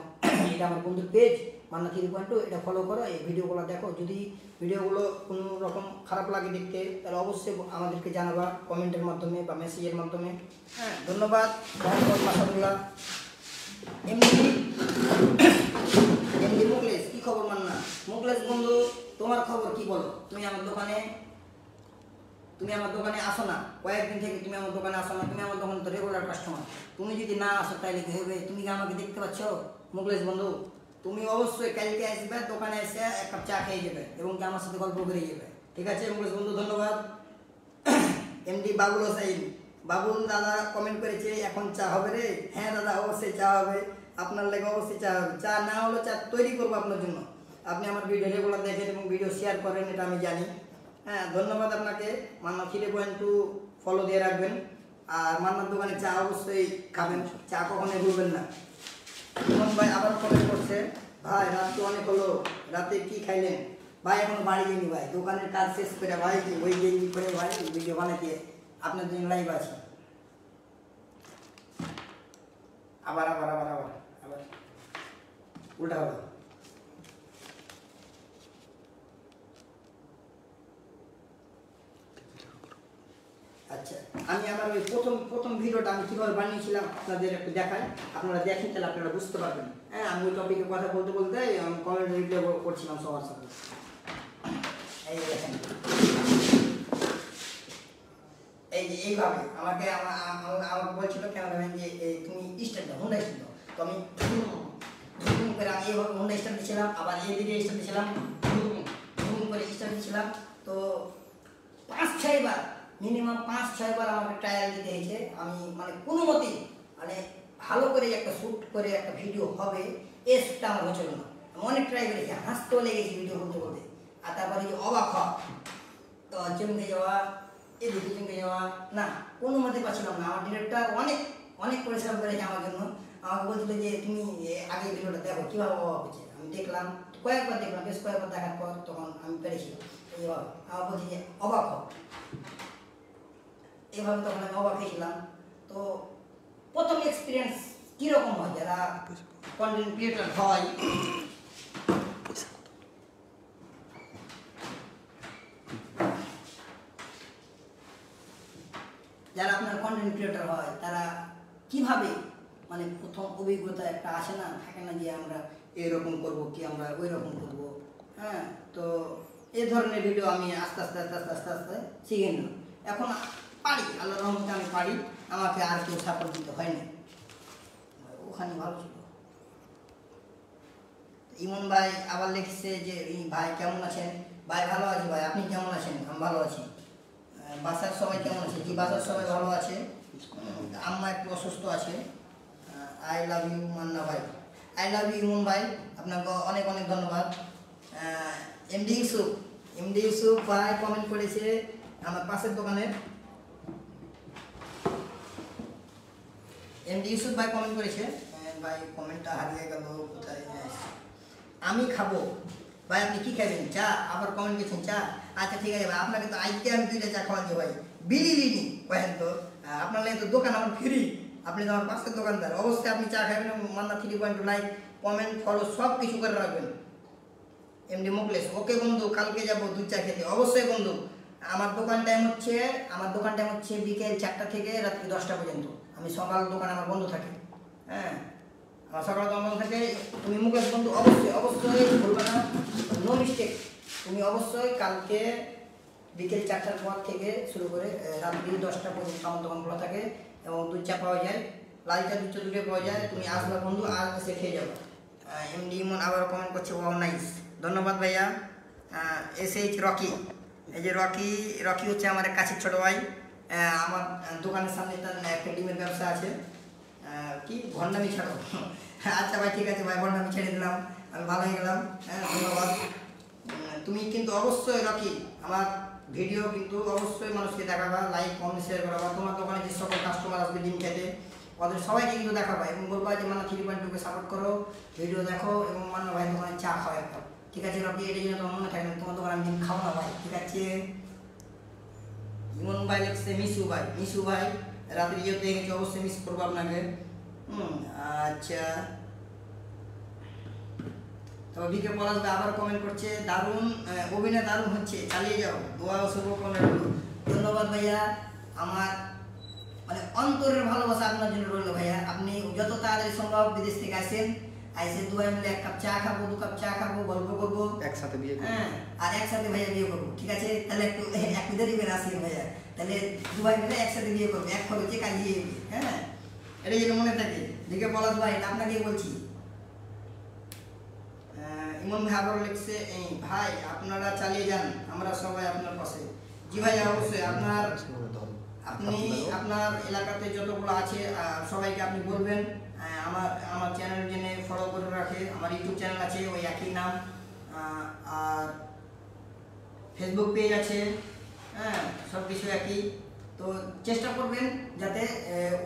এটা আমার বন্ধুর পেজ মান্না 3.2, এটা ফলো করো, এই ভিডিওগুলো দেখো। যদি ভিডিওগুলো কোনো রকম খারাপ লাগে দেখতে তাহলে অবশ্যই আমাদেরকে জানাবা কমেন্টের মাধ্যমে বা মেসেজের মাধ্যমে। হ্যাঁ ধন্যবাদ মোহাম্মদ মাসাদুল্লাহ। এমডি মুকলেশ, কী খবর মান্না? মুকলেশ বন্ধু তোমার খবর কি বলো? তুমি আমার দোকানে আসো না, কয়েকদিন থেকে তুমি আমার দোকানে আসো না, তুমি আমার দোকানে তো রেগুলার কাস্টমার। তুমি যদি না আসো তাহলে কি হবে? তুমি কি আমাকে দেখতে পাচ্ছ মুকলেশ বন্ধু? তুমি অবশ্যই কালকে আসবে, দোকানে এসে এক কাপ চা খেয়ে যাবে এবং কি আমার সাথে গল্প করে যাবে, ঠিক আছে মুকলেশ বন্ধু? ধন্যবাদ। এমডি বাবুল হোসাইন, বাবুল দাদা কমেন্ট করেছে এখন চা হবে রে। হ্যাঁ দাদা অবশ্যই চা হবে, আপনার লেগে অবশ্যই চা হবে। চা না হলো চা তৈরি করবো আপনার জন্য। আপনি আমার ভিডিও রেগুলার দেখেন এবং ভিডিও শেয়ার করেন, এটা আমি জানি। হ্যাঁ ধন্যবাদ আপনাকে। মান্না 3.2 ফলো দিয়ে রাখবেন, আর মান্নার দোকানে চা অবশ্যই খাবেন, চা কখনোই ভুলবেন না। ইমন ভাই আবার কমেন্ট করছে, ভাই রাত তো অনেক হলো, রাতে কি খাইলেন? ভাই এখনো বাড়ি যাইনি ভাই, দোকানের কাজ শেষ করে ভাই ওই যে করে ভাই ভিডিও বানাতে আপনার জন্য লাইভ আছে। আবার আবার আবার আবার আবার উল্টা হলো। আচ্ছা, আমি আমার ওই প্রথম ভিডিওটা আমি কীভাবে বানিয়েছিলাম আপনাদের একটু দেখাই, আপনারা দেখেন তাহলে আপনারা বুঝতে পারবেন। হ্যাঁ আমি ওই টপিকে কথা বলতে বলতে আমি কমেন্ট রিপ্লাই করছিলাম সবার সাথে। এই দেখেন, এই যে এইভাবে আমাকে বলছিল ক্যামেরাম্যান যে তুমি স্টার্ট দাও, হোন্ডা স্টার্ট দাও। তো আমি ধুম করে আমি এইভাবে হোন্ডা স্টার্ট দিয়েছিলাম, আবার এইদিকে স্টার্ট দিয়েছিলাম, ধুম করে স্টার্ট দিয়েছিলাম। তো 5-6 বার, মিনিমাম 5-6 বার আমাকে ট্রায়াল দিতে হয়েছে। আমি মানে কোনো মতেই মানে ভালো করে একটা শ্যুট করে একটা ভিডিও হবে এই শ্যুটটা আমার হচ্ছিল না। আমি অনেক ট্রাই করেছি, হাসতেও লেগেছি ভিডিও বলতে বলতে। আর তারপরে যে অবাক হওয়া, তো চমকে যাওয়া, এদিকে চমকে যাওয়া, না কোনো মতে পাচ্ছিলাম না। আমার ডিরেক্টর অনেক পরিশ্রম করেছে আমার জন্য। আমাকে বলছিল যে তুমি আগে ভিডিওটা দেখো কীভাবে অবাক হচ্ছে। আমি দেখলাম, কয়েকবার দেখলাম, বেশ কয়েকবার দেখার পর তখন আমি পেরেছিলাম। এইভাবে আমার বলছি যে অবাক হোক, এভাবে তখন আমি অবাক হয়েছিলাম। তো প্রথম এক্সপিরিয়েন্স কীরকম হয় যারা কন্টেন্ট ক্রিয়েটর হয়, যারা আপনার কন্টেন্ট ক্রিয়েটর হয় তারা কিভাবে মানে প্রথম অভিজ্ঞতা একটা আসে না, থাকে না যে আমরা এরকম করবো কি আমরা ওই রকম করবো। হ্যাঁ তো এই ধরনের ভিডিও আমি আস্তে আস্তে শিখে নিলাম। এখন পারি, আল্লাহর রহমতে আমি পারি, আমাকে আর কেউ সাপোর্ট দিতে হয়নি। ওখানে ভালো ছিল। ইমন ভাই আবার লিখছে যে ভাই কেমন আছেন? ভাই ভালো আছি ভাই, আপনি কেমন আছেন? আমি ভালো আছি। বাসার সবাই কেমন আছে? কি বাসার সবাই ভালো আছে, আম্মা একটু অসুস্থ আছে। আই লাভ ইউ মান্না ভাই, আই লাভ ইউ ইমন ভাই, আপনাকে অনেক অনেক ধন্যবাদ। এমডি ইউসুফ ভাই কমেন্ট করেছে আমার পাশের দোকানে। এমডি ইউসুফ ভাই কমেন্ট করেছে ভাই কমেন্টটা হারিয়ে গেল কোথায়। আমি খাবো ভাই, আপনি কি খাবেন? চা? আবার কমেন্ট করছেন চা। আচ্ছা ঠিক আছে ভাই, আপনাকে তো আজকে আমি 2টা চা খাওয়াচ্ছি ভাই, বিলিলিনি কহেন তো। আপনার লাগে তো দোকান আমার ফ্রি, আপনি তো আমার পাশের দোকানদার, অবশ্যই আপনি চা খাবেন। মান্না 3.2 লাইক কমেন্ট ফলো সব কিছু করে রাখবেন। এমডি মুকলেশ, ওকে বন্ধু, কালকে যাবো 2 চা খেতে। অবশ্যই বন্ধু, আমার দোকান টাইম হচ্ছে বিকেল 4টা থেকে রাত্রি 10টা পর্যন্ত। আমি সকাল দোকান আমার বন্ধ থাকে, হ্যাঁ আমার সকাল দোকান বন্ধ থাকে। তুমি মুকেশ বন্ধু অবশ্যই বলবে না, নো মিস্টেক। তুমি অবশ্যই কালকে বিকেল 4টার পর থেকে শুরু করে রাত্রি 10টা পর্যন্ত আমার দোকান খোলা থাকে এবং 2 চা পাওয়া যায়, লাল চা 2 চা দুটো পাওয়া যায়। তুমি আসবে বন্ধু, আর এসে খেয়ে যাবো। এমডি ইমন আবার কমেন্ট করছে, ওয়াও নাইস, ধন্যবাদ ভাইয়া। SH রকি, এই যে রকি হচ্ছে আমার কাছের ছোট ভাই। আমার দোকানের সামনে তার একটা ডিমের ব্যবসা আছে। কি ভণ্ডামি ছাড়ো। আচ্ছা ভাই ঠিক আছে ভাই, ভণ্ডামি ছেড়ে দিলাম, আমি ভালো হয়ে গেলাম। ধন্যবাদ। তুমি কিন্তু অবশ্যই রকি আমার ভিডিও কিন্তু অবশ্যই মানুষকে দেখাবা, লাইক কমেন্ট শেয়ার করাবা। তোমার দোকানে যে সকল কাস্টমার আসবে ডিম খেতে, ওদের সবাইকে কিন্তু দেখাবা এবং বলবা যে মান্না 3.2কে সাপোর্ট করো, ভিডিও দেখো এবং মান্না ভাই দোকানে চা খাও একটা। ঠিক আছে রকি, এটার জন্য তোমার মনে থাকবে, তোমার দোকানে আমি ডিম খাও না ভাই, ঠিক আছে। ইমন ভাই লিখছে মিশু ভাই রাত্রি যেতে গেছে, অবশ্যই মিস করবো আপনাকে। আচ্ছা, তো বিকে পলাশ ভাই আবার কমেন্ট করছে, দারুণ অভিনয়, দারুণ হচ্ছে, চালিয়ে যাও, দোয়া ও শুভকামনা রইল। ধন্যবাদ ভাইয়া, আমার মানে অন্তরের ভালোবাসা আপনার জন্য রইল ভাইয়া। আপনি যত তাড়াতাড়ি সম্ভব বিদেশ থেকে আসেন, আইসে দুয়াই মিলে 1 কাপ চা খাবো, 2 কাপ চা খাবো, গল্প করবো, একসাথে বিয়ে করবো, হ্যাঁ আর একসাথে ভাইয়া বিয়ে করবো, ঠিক আছে। তাহলে একটু দেরি করে আসেন ভাইয়া, তাহলে দুবাই মিলে একসাথে বিয়ে করবো, এক খরচে কাজিয়ে বিয়ে, হ্যাঁ এটা যেন মনে থাকে। দিকে পলাশ ভাই আপনাকে বলছি। ইমন ভাই আবার লিখছে, ভাই আপনারা চালিয়ে যান, আমরা সবাই আপনার পাশে। জি ভাই অবশ্যই, আপনি আপনার এলাকাতে যতগুলো আছে সবাইকে আপনি বলবেন আমার চ্যানেল জেনে ফলো করে রাখে। আমার ইউটিউব চ্যানেল আছে ওই একই নাম, আর ফেসবুক পেজ আছে, হ্যাঁ সব কিছু একই। তো চেষ্টা করবেন যাতে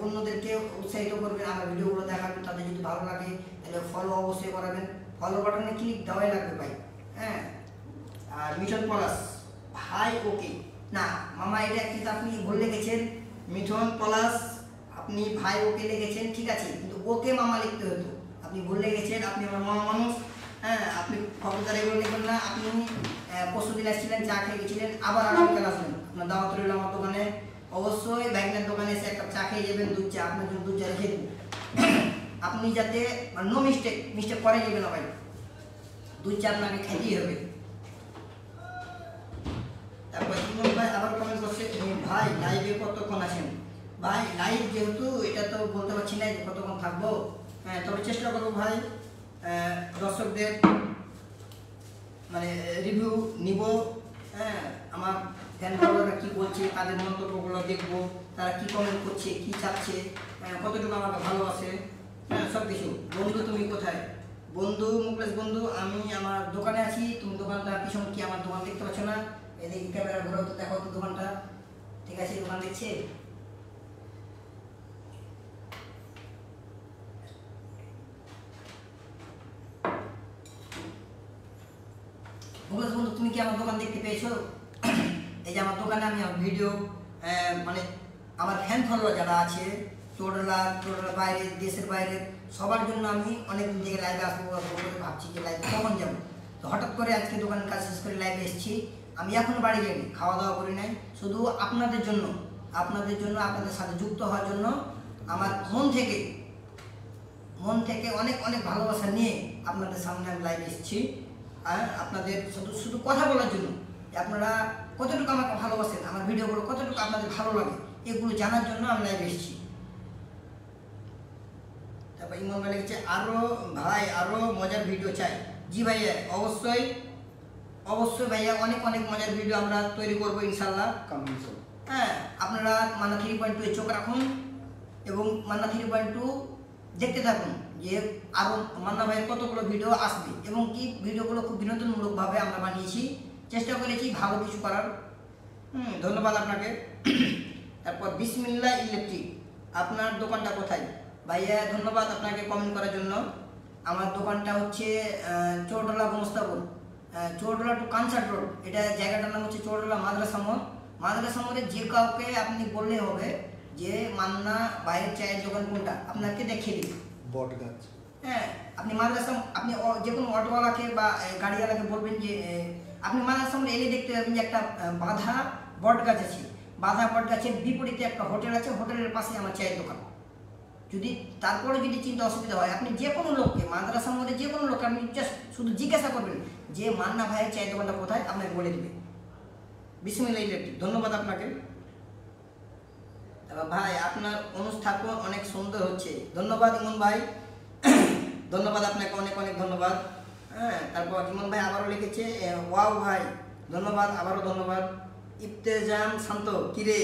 অন্যদেরকে উৎসাহিত করবেন, আমার ভিডিওগুলো দেখাবেন, তাদের যদি ভালো লাগে তাহলে ফলো অবশ্যই করাবেন, ফলো বাটনে ক্লিক দেওয়াই লাগবে ভাই, হ্যাঁ। আর মিঠন পলাশ ভাই ওকে না মামা, এটা কিন্তু আপনি ভুল লিখেছেন। মিঠন পলাশ আপনি ভাই ওকে লিখেছেন, ঠিক আছে, কিন্তু ওকে মামা লিখতে হতো, আপনি ভুল লিখেছেন, আপনি আমার মামা মানুষ, হ্যাঁ আপনি খবরদার এগুলো লিখবেন না। আপনি পরশুদিন আসছিলেন, চা খেয়ে গেছিলেন, আবার আগামীকাল আসবেন, আপনার দাওয়াত রইল আমার দোকানে। অবশ্যই ভাইগনার দোকানে এসে 1 কাপ চা খেয়ে যাবেন, 2 চা আপনার জন্য 2 চা রেখে দেবেন। আপনি যাতে নো মিস্টেক করে যাবেন না ভাই, 2 চা আপনাকে খেতেই হবে। তারপর ইমন ভাই আবার কমেন্ট করছে, ভাই লাইভে কতক্ষণ আছেন? ভাই লাইভ যেহেতু এটা তো বলতে পারছি না যে কতক্ষণ থাকবো, হ্যাঁ তবে চেষ্টা করবো ভাই দর্শকদের মানে রিভিউ নিব, হ্যাঁ আমার ফ্যান ফলোয়াররা কী বলছে, তাদের মন্তব্যগুলো দেখবো, তারা কী কমেন্ট করছে, কী চাচ্ছে, কতটুকু আমাকে ভালোবাসে, হ্যাঁ সব কিছু। বন্ধু তুমি কোথায়? বন্ধু মুকলেশ বন্ধু, আমি আমার দোকানে আছি। তুমি দোকানটা পিছনে কি আমার দোকান দেখতে পাচ্ছ না? এদিকে ক্যামেরা ঘোরাও তো, দেখো তো দোকানটা, ঠিক আছে দোকান দেখছে। মুকলেশ বন্ধু তুমি কি আমার দোকান দেখতে পেয়েছো? এই যে আমার দোকানে আমি আমার ভিডিও মানে আমার ফ্যান ফলোয়ার যারা আছে টোটালার বাইরে, দেশের বাইরে, সবার জন্য আমি অনেক দিন থেকে লাইভে আসবো বলে ভাবছি যে লাইভে কখন যাবো। তো হঠাৎ করে আজকে দোকানের কাজ শেষ করে লাইভে এসেছি। আমি এখনও বাড়ি যাইনি, খাওয়া দাওয়া করি নাই, শুধু আপনাদের জন্য আপনাদের সাথে যুক্ত হওয়ার জন্য আমার মন থেকে অনেক অনেক ভালোবাসা নিয়ে আপনাদের সামনে আমি লাইভে এসেছি। আর আপনাদের শুধু কথা বলার জন্য, আপনারা কতটুকু আমাকে ভালোবাসেন, আমার ভিডিওগুলো কতটুকু আপনাদের ভালো লাগে, এগুলো জানার জন্য আমি লাইভে এসেছি। তারপর ইমন ভাই লিখেছে, আরও মজার ভিডিও চাই। জি ভাইয়া অবশ্যই ভাইয়া, অনেক মজার ভিডিও আমরা তৈরি করবো ইনশাল্লাহ। হ্যাঁ আপনারা মান্না 3.2 চোখ রাখুন এবং মান্না 3.2 দেখতে থাকুন যে আরও মান্না ভাইয়ের কতগুলো ভিডিও আসবে এবং কি ভিডিওগুলো খুব বিনোদনমূলকভাবে আমরা বানিয়েছি, চেষ্টা করেছি ভালো কিছু করার। ধন্যবাদ আপনাকে। তারপর বিসমিল্লাহ ইলেকট্রিক, আপনার দোকানটা কোথায়? ভাইয়া ধন্যবাদ আপনাকে কমেন্ট করার জন্য। আমার দোকানটা হচ্ছে চৌডলা গোমস্তাপুর, চৌডলা টু কানসার্ট রোড। এটা জায়গাটার নাম হচ্ছে চৌডলা মাদ্রাসা মোড়। মাদ্রাসা মোড়ে যে কাউকে আপনি বললে হবে যে মান্না ভাইয়ের চায়ের দোকান কোনটা, আপনাকে দেখিয়ে দিবে বট গাছ। হ্যাঁ, আপনি মাদ্রাসা, আপনি যে কোনো অটোওয়ালাকে বা গাড়িওয়ালাকে বলবেন যে আপনি মাদ্রাসা মোড়ে এলে দেখতে পাবেন যে একটা বাঁধা বট গাছ আছে। বাঁধা বট গাছের বিপরীতে একটা হোটেল আছে, হোটেলের পাশে আমার চায়ের দোকান। যদি তারপরে যদি চিন্তা অসুবিধা হয়, আপনি যে কোনো লোককে, মাদ্রাসার মধ্যে যে কোনো লোককে আপনি জাস্ট শুধু জিজ্ঞাসা করবেন যে মান্না ভাইয়ের চায়ের দোকানটা কোথায়, আপনাকে বলে দেবে। বিসমিল্লাহ ইলেকট্রিক, ধন্যবাদ আপনাকে। ভাই আপনার অনুষ্ঠান অনেক সুন্দর হচ্ছে, ধন্যবাদ ইমন ভাই। ধন্যবাদ আপনাকে, অনেক অনেক ধন্যবাদ। হ্যাঁ, তারপর ইমন ভাই আবারও লিখেছে ওয়াও ভাই, ধন্যবাদ, আবারও ধন্যবাদ। ইফতেজাম শান্ত, কিরে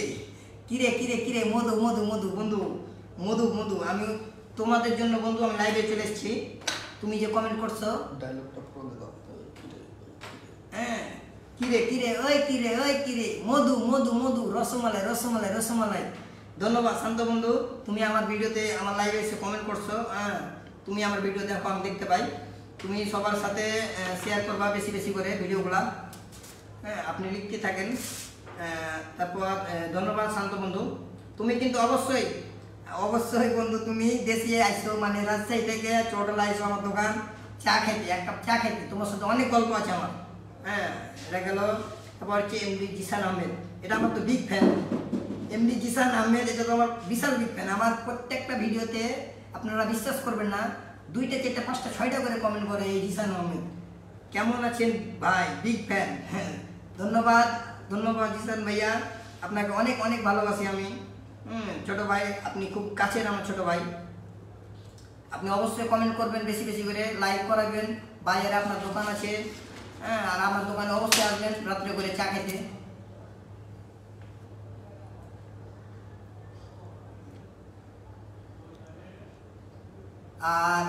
কিরে কিরে কিরে মধু মধু মধু বন্ধু, মধু মধু, আমি তোমাদের জন্য বন্ধু আমি লাইভে চলে এসেছি। তুমি যে কমেন্ট করছো ডায়লগটা বলে দাও। হ্যাঁ, কিরে কিরে ওই কিরে ওই কিরে মধু মধু মধু, রসমালাই রসমালাই রসমালাই। ধন্যবাদ শান্ত বন্ধু, তুমি আমার ভিডিওতে, আমার লাইভে এসে কমেন্ট করছো। হ্যাঁ, তুমি আমার ভিডিও দেখো, আমি দেখতে পাই। তুমি সবার সাথে শেয়ার করবা বেশি বেশি করে ভিডিওগুলা। হ্যাঁ, আপনি লিখতে থাকেন। তারপর ধন্যবাদ শান্ত বন্ধু। তুমি কিন্তু অবশ্যই অবশ্যই বন্ধু, তুমি দেশে আইসো, মানে রাজশাহী থেকে চৌডলা আইসো আমার দোকান চা খেতে, এক কাপ চা খেতে। তোমার সাথে অনেক গল্প আছে আমার। হ্যাঁ, এটা গেল। তারপর হচ্ছে এমডি জিসান আহমেদ, এটা আমার তো big fan. MD Zisan Ahmed, এটা তো আমার বিশাল বিগ ফ্যান। আমার প্রত্যেকটা ভিডিওতে আপনারা বিশ্বাস করবেন না, 2টা 4টা 5টা 6টা করে কমেন্ট করে এই জিসান আহমেদ কেমন আছেন ভাই, বিগ ফ্যান। হ্যাঁ, ধন্যবাদ ধন্যবাদ জিসান ভাইয়া, আপনাকে অনেক অনেক ভালোবাসি আমি। ছোট ভাই, আপনি খুব কাছের আমার ছোট ভাই। আপনি অবশ্যই কমেন্ট করবেন, বেশি বেশি করে লাইক করাবেন। বাইরে আপনার দোকান আছে, হ্যাঁ, আর আমার দোকানে অবশ্যই আসবেন রাত্রে করে চা খেতে। আর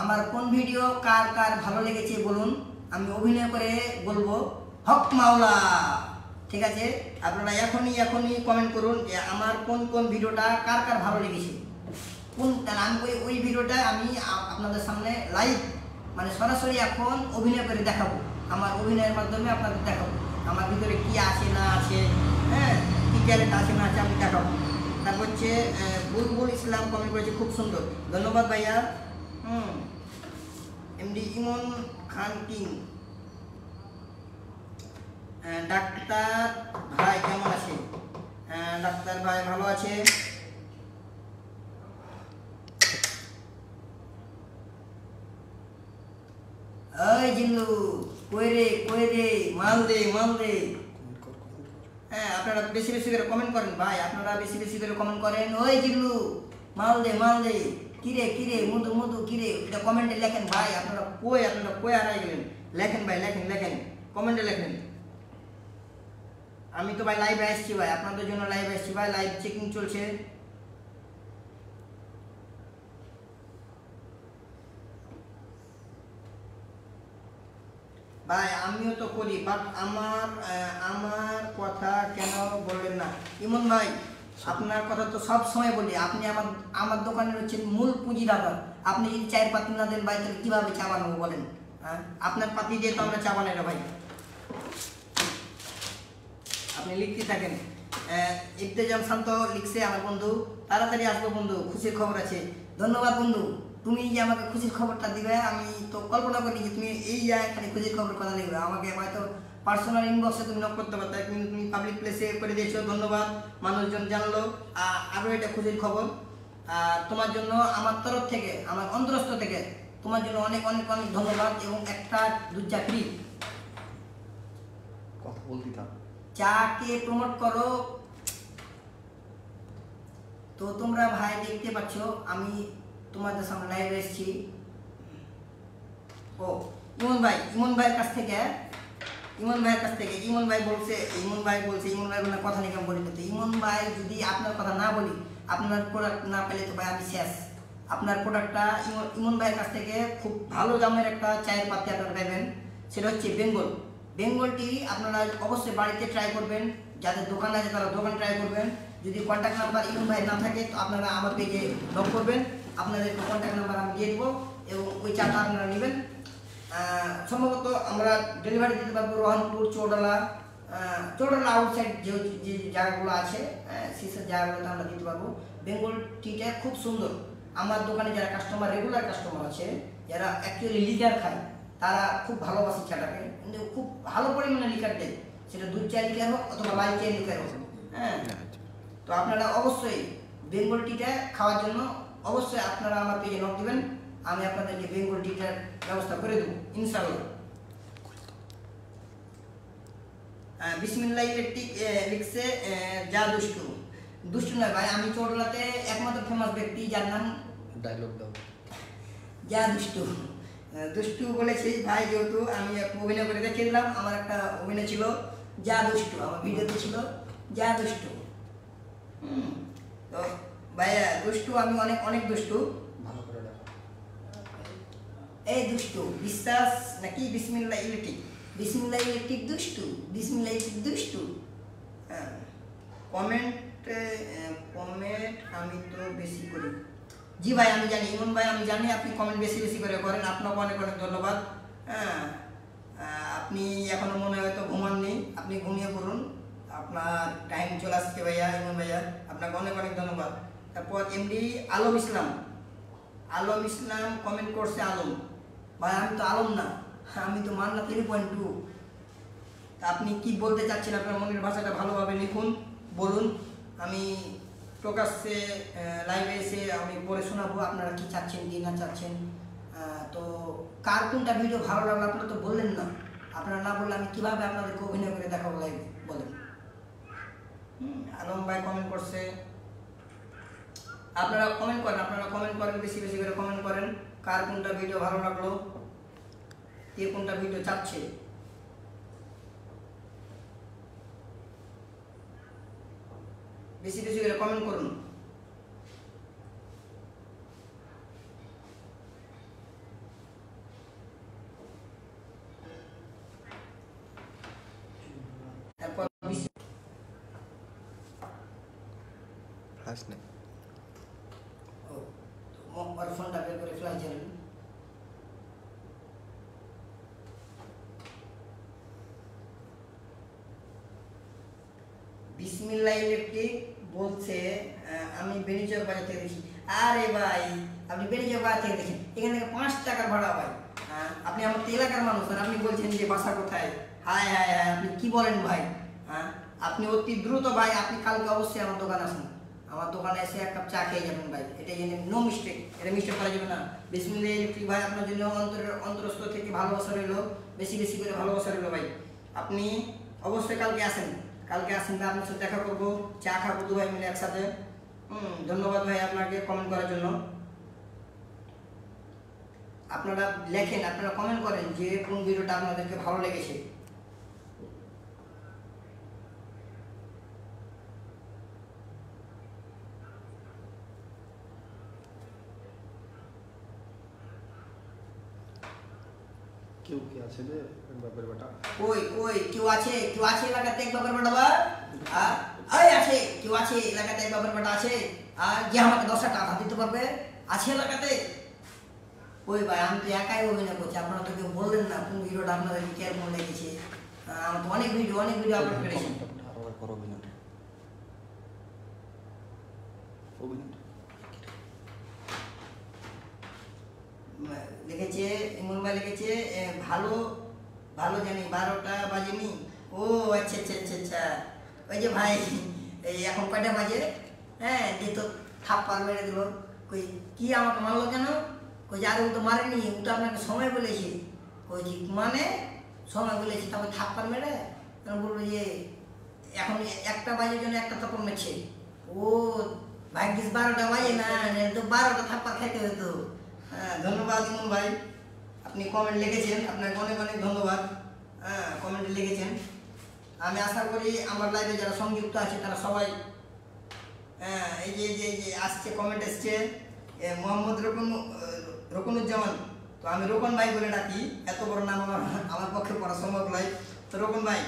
আমার কোন ভিডিও কার কার ভালো লেগেছে বলুন, আমি অভিনয় করে বলবো হক মাওলা। ঠিক আছে, আপনারা এখনই কমেন্ট করুন যে আমার কোন কোন ভিডিওটা কার কার ভালো লেগেছে, কোন, আমি ওই ভিডিওটা আমি আপনাদের সামনে লাইভ, মানে সরাসরি এখন অভিনয় করে দেখাবো। আমার অভিনয়ের মাধ্যমে আপনাদের দেখাবো আমার ভিতরে কি আছে না আছে, হ্যাঁ, কি ক্যারেক্টার আছে না আছে আমি দেখাবো। তারপর হচ্ছে বুলবুল ইসলাম কমেন্ট করেছে, খুব সুন্দর, ধন্যবাদ ভাইয়া। এমডি ইমন খান কিং, ডাক্তার ভাই কেমন আছে? ডাক্তার ভাই ভালো আছে। ওই জিল্লু, কই রে মাল দে মাল দে। হ্যাঁ, আপনারা বেশি বেশি করে কমেন্ট করেন ভাই, আপনারা বেশি বেশি করে কমেন্ট করেন। ওই জিল্লু মাল দে কিরে কিরে মধু মধু কিরে, এটা কমেন্টে লেখেন ভাই। আপনারা কই হারাই গেলেন, লেখেন ভাই, লেখেন কমেন্টে লেখেন। আমি তো ভাই লাইভে আসছি ভাই, আপনাদের জন্য লাইভে আসছি ভাই, লাইভ চেকিং চলছে। ভাই আমিও তো করি, বাট আমার কথা কেন বললেন না? ইমন ভাই, আপনার কথা তো সব সময় বলি, আপনি আমার দোকানের হচ্ছে মূল পুঁজিদাতা। আপনি যদি চায়ের পাতি না দেন ভাই, তাহলে কীভাবে চা বানাবো বলেন? হ্যাঁ, আপনার পাতি দিয়ে তো আমরা চা বানাই না ভাই। আপনি লিখতে থাকেন। ইফতেজাম শান্ত লিখছে আমার বন্ধু, তাড়াতাড়ি আসবো বন্ধু, খুশির খবর আছে। ধন্যবাদ বন্ধু, তুমি যে আমাকে খুশির খবরটা দিবে, আমি তো কল্পনা করি যে তুমি এই জায়গায় খুশির খবর কথা লিখবে। আমাকে হয়তো পার্সোনাল ইনবক্সে তুমি নক করতে পারতে, কিন্তু তুমি পাবলিক প্লেসে করে দিয়েছো, ধন্যবাদ। মানুষজন জানলো, আরও এটা খুশির খবর। আর তোমার জন্য আমার তরফ থেকে, আমার অন্তরস্থ থেকে তোমার জন্য অনেক অনেক অনেক ধন্যবাদ। এবং একটা 2 চাকরি কথা বলতাম, চাকে প্রমোট করো। তো তোমরা ভাই দেখতে পাচ্ছ আমি তোমাদের সামনে লাইভে এসেছি। ও ইমন ভাইয়ের কাছ থেকে ইমন ভাই বলছে, ইমন ভাই কথা নিয়ে বলি তো। ইমন ভাই, যদি আপনার কথা না বলি, আপনার প্রোডাক্ট না পেলে তো ভাই আমি শেষ। আপনার প্রোডাক্টটা ইমন ভাইয়ের কাছ থেকে খুব ভালো দামের একটা চায়ের পাতি আপনারা পাবেন, সেটা হচ্ছে বেঙ্গল টি। আপনারা অবশ্যই বাড়িতে ট্রাই করবেন, যাদের দোকান আছে তারা দোকান ট্রাই করবেন। যদি কন্ট্যাক্ট নাম্বার ইমন ভাই না থাকে তো আপনারা আমার পেজে নক করবেন, আপনাদেরকে কন্ট্যাক্ট নাম্বার আমি দিয়ে দেবো এবং ওই চাটা আপনারা নেবেন। সম্ভবত আমরা ডেলিভারি দিতে পারবো রহনপুর, চৌডালা আউটসাইড যে জায়গাগুলো আছে সেসব জায়গাগুলোতে আমরা দিতে পারবো। বেঙ্গল টিটা খুব সুন্দর। আমার দোকানে যারা কাস্টমার, রেগুলার কাস্টমার আছে, যারা অ্যাকচুয়ালি লিকার খায়, তারা খুব ভালোবাসে চাটাকে, কিন্তু খুব ভালো পরিমাণে লিকার দেয়, সেটা 2-4 লিটার হোক অথবা 22 লিটার হোক। হ্যাঁ, তো আপনারা অবশ্যই বেঙ্গল টিটা খাওয়ার জন্য অবশ্যই আপনারা আমার পেজে নক দিবেন, আমি আপনাদেরকে বেঙ্গল টিটার ব্যবস্থা করে দেবো ইনশাআল্লাহ। বিসমিল্লাহ ইলেকট্রিক লিখছে যা দুষ্টু। দুষ্টু নয় ভাই, আমি চৌডালাতে একমাত্র ফেমাস ব্যক্তি যার নাম ডায়লগ দাও যা দুষ্টু। দুষ্টু বলেছি ভাই, যেহেতু আমি অভিনয় করে দেখিয়ে দিলাম। আমার একটা অভিনয় ছিল যা দুষ্টু, আমার ভিডিওতে ছিল যা দুষ্টু। তো ভাইয়া দুষ্টু, আমি অনেক অনেক দুষ্টু। ভালো করে দেখো। এই দুষ্টু বিশ্বাস নাকি বিসমিল্লাহ ইলেকট্রিক, বিসমিল্লাহ ইলেকট্রিক দুষ্টু, বিসমিল্লাহ ইলেকট্রিক দুষ্টু। হ্যাঁ, কমেন্ট আমি তো বেশি করি। জি ভাই আমি জানি, ইমন ভাই আমি জানি আপনি কমেন্ট বেশি বেশি করে করেন, আপনাকে অনেক অনেক ধন্যবাদ। হ্যাঁ, আপনি এখনো মনে হয় হয়তো ঘুমাননি, আপনি ঘুমিয়ে পড়ুন, আপনার টাইম চলে আসছে ভাইয়া, ইমন ভাইয়া আপনাকে অনেক অনেক ধন্যবাদ। তারপর এমডি আলম ইসলাম কমেন্ট করছে। আলম ভাই, আমি তো আলম না, আমি তো মান্না 3.2। আপনি কি বলতে চাচ্ছেন, আপনার মনের ভাষাটা ভালোভাবে লিখুন, বলুন, আমি প্রকাশ্যে লাইভে এসে আমি পড়ে শোনাবো আপনারা কি চাচ্ছেন কি না চাচ্ছেন। তো কার কোনটা ভিডিও ভালো লাগলো আপনারা তো বললেন না, আপনারা না বললে আমি কীভাবে আপনাদেরকে অভিনয় করে দেখাবো লাইভে বলেন। আলম ভাই কমেন্ট করছে। আপনারা কমেন্ট করেন, বেশি বেশি করে কমেন্ট করেন, কার কোনটা ভিডিও ভালো লাগলো, কে কোনটা ভিডিও চাচ্ছে। বেশি বেশি করে কমেন্ট করুন। তারপর ফ্ল্যাশ নেই, ওর ফোনটা বের করে ফ্ল্যাশ জ্বালান। বিসমিল্লাহ ইলেকট্রিক বলছে আমি বেনিচক বাজার থেকে দেখি। আরে ভাই, আপনি বেনিচক বাজার থেকে দেখেন, এখান থেকে 5 টাকার ভাড়া ভাই। আপনি আমার তো এলাকার মানুষ, আর আপনি বলছেন যে বাসা কোথায়। হায় হায় হায়, আপনি কি বলেন ভাই? আপনি অতি দ্রুত ভাই, আপনি কালকে অবশ্যই আমার দোকান আসুন, আমার দোকানে এসে এক কাপ চা খেয়ে যাবেন ভাই। এটা জেনে নো মিস্টেক, এটা মিস্টেক করা যাবে না। বিসমিল্লাহ ইলেকট্রিক ভাই, আপনার জন্য অন্তরস্থ থেকে ভালোবাসা রইল, বেশি বেশি করে ভালোবাসা রইল ভাই। আপনি অবশ্যই কালকে আসেন, আপনার সাথে দেখা করবো, চা খাবো 2 ভাই মিলে একসাথে। ধন্যবাদ ভাই আপনাকে কমেন্ট করার জন্য। আপনারা লেখেন, আপনারা কমেন্ট করেন যে কোন ভিডিওটা আপনাদেরকে ভালো লেগেছে। কেউ কি আছে রে বাপের বেটা? কই কেউ আছে এলাকাতে এক বাপের বেটা? এই আছে, কেউ আছে এলাকাতে এক বাপের বেটা আছে আর যে আমাকে 10 টাকা দিতে পারবে? আছে এলাকাতে? ওই ভাই, আমি তো একাই অভিনয় করছি, আপনারা তো কেউ বললেন না কোন ভিডিওটা আপনাদেরকে কেমন লেগেছে। আমি তো অনেক ভিডিও আপলোড করেছি। লিখেছে ইমন ভাই, লিখেছে ভালো জানি 12টা বাজেনি। ও আচ্ছা আচ্ছা আচ্ছা আচ্ছা, ওই যে ভাই এই এখন কয়টা বাজে? হ্যাঁ, যে তো থাপ্পড় মেরে দিল। কই কি আমাকে মারলো কেন? কই আরে ও তো মারেনি, ও তো আপনাকে সময় বলেছি। কই মানে সময় বলেছি, তারপর থাপ্পড় মেরে বলবো যে এখন 1টা বাজে জন্য 1টা থাপ্পড় মেরছে। ও ভাগ্যিস 12টা বাজে না, তো 12টা থাপ্পড় খাইতে হতো। হ্যাঁ, ধন্যবাদ ইমন ভাই, আপনি কমেন্ট লিখেছেন, আপনাকে অনেক অনেক ধন্যবাদ। হ্যাঁ, কমেন্টে লিখেছেন। আমি আশা করি আমার লাইভে যারা সংযুক্ত আছে তারা সবাই এই যে আসছে, কমেন্ট এসছে মোহাম্মদ রকুনুজ্জামান। তো আমি রোকন ভাই বলে ডাকি, এত বড় নাম আমার পক্ষে পড়া সম্ভব নয়। তো রোকন ভাই,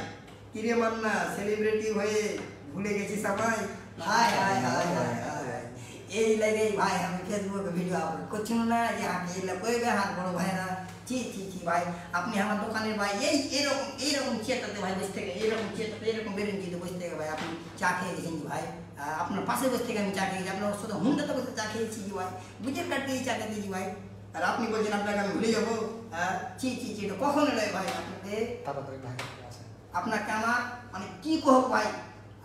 কিরে মান্না সেলিব্রিটি হয়ে ভুলে গেছি সবাই? হায় হায় হায় হায় হায়, এই লাগে ভাই আমি ফেসবুকে ভিডিও আপলোড করছি না যে হাতে এলে কইবে হাত বড় ভাইরা চি চি চি ভাই আপনি আমার দোকানের ভাই এইরকম চেটাতে ভাই বসে থেকে এইরকম চেটাতে এরকম বেরেঞ্জিতে বসে থেকে ভাই আপনি চা খেয়ে গেছেন কি ভাই আপনার পাশে বসে থেকে আমি চা খেয়েছি আপনার শুধু হুন্ডাতে বসে চা খেয়েছি কি ভাই বুঝের কাট দিয়ে চা খেয়েছি ভাই আর আপনি বলছেন আপনাকে আমি ভুলে যাবো চি চি চি এটা কখনো নয় ভাই আপনাকে তাড়াতাড়ি ঢাকা আছে আপনাকে আমার মানে কি কহ ভাই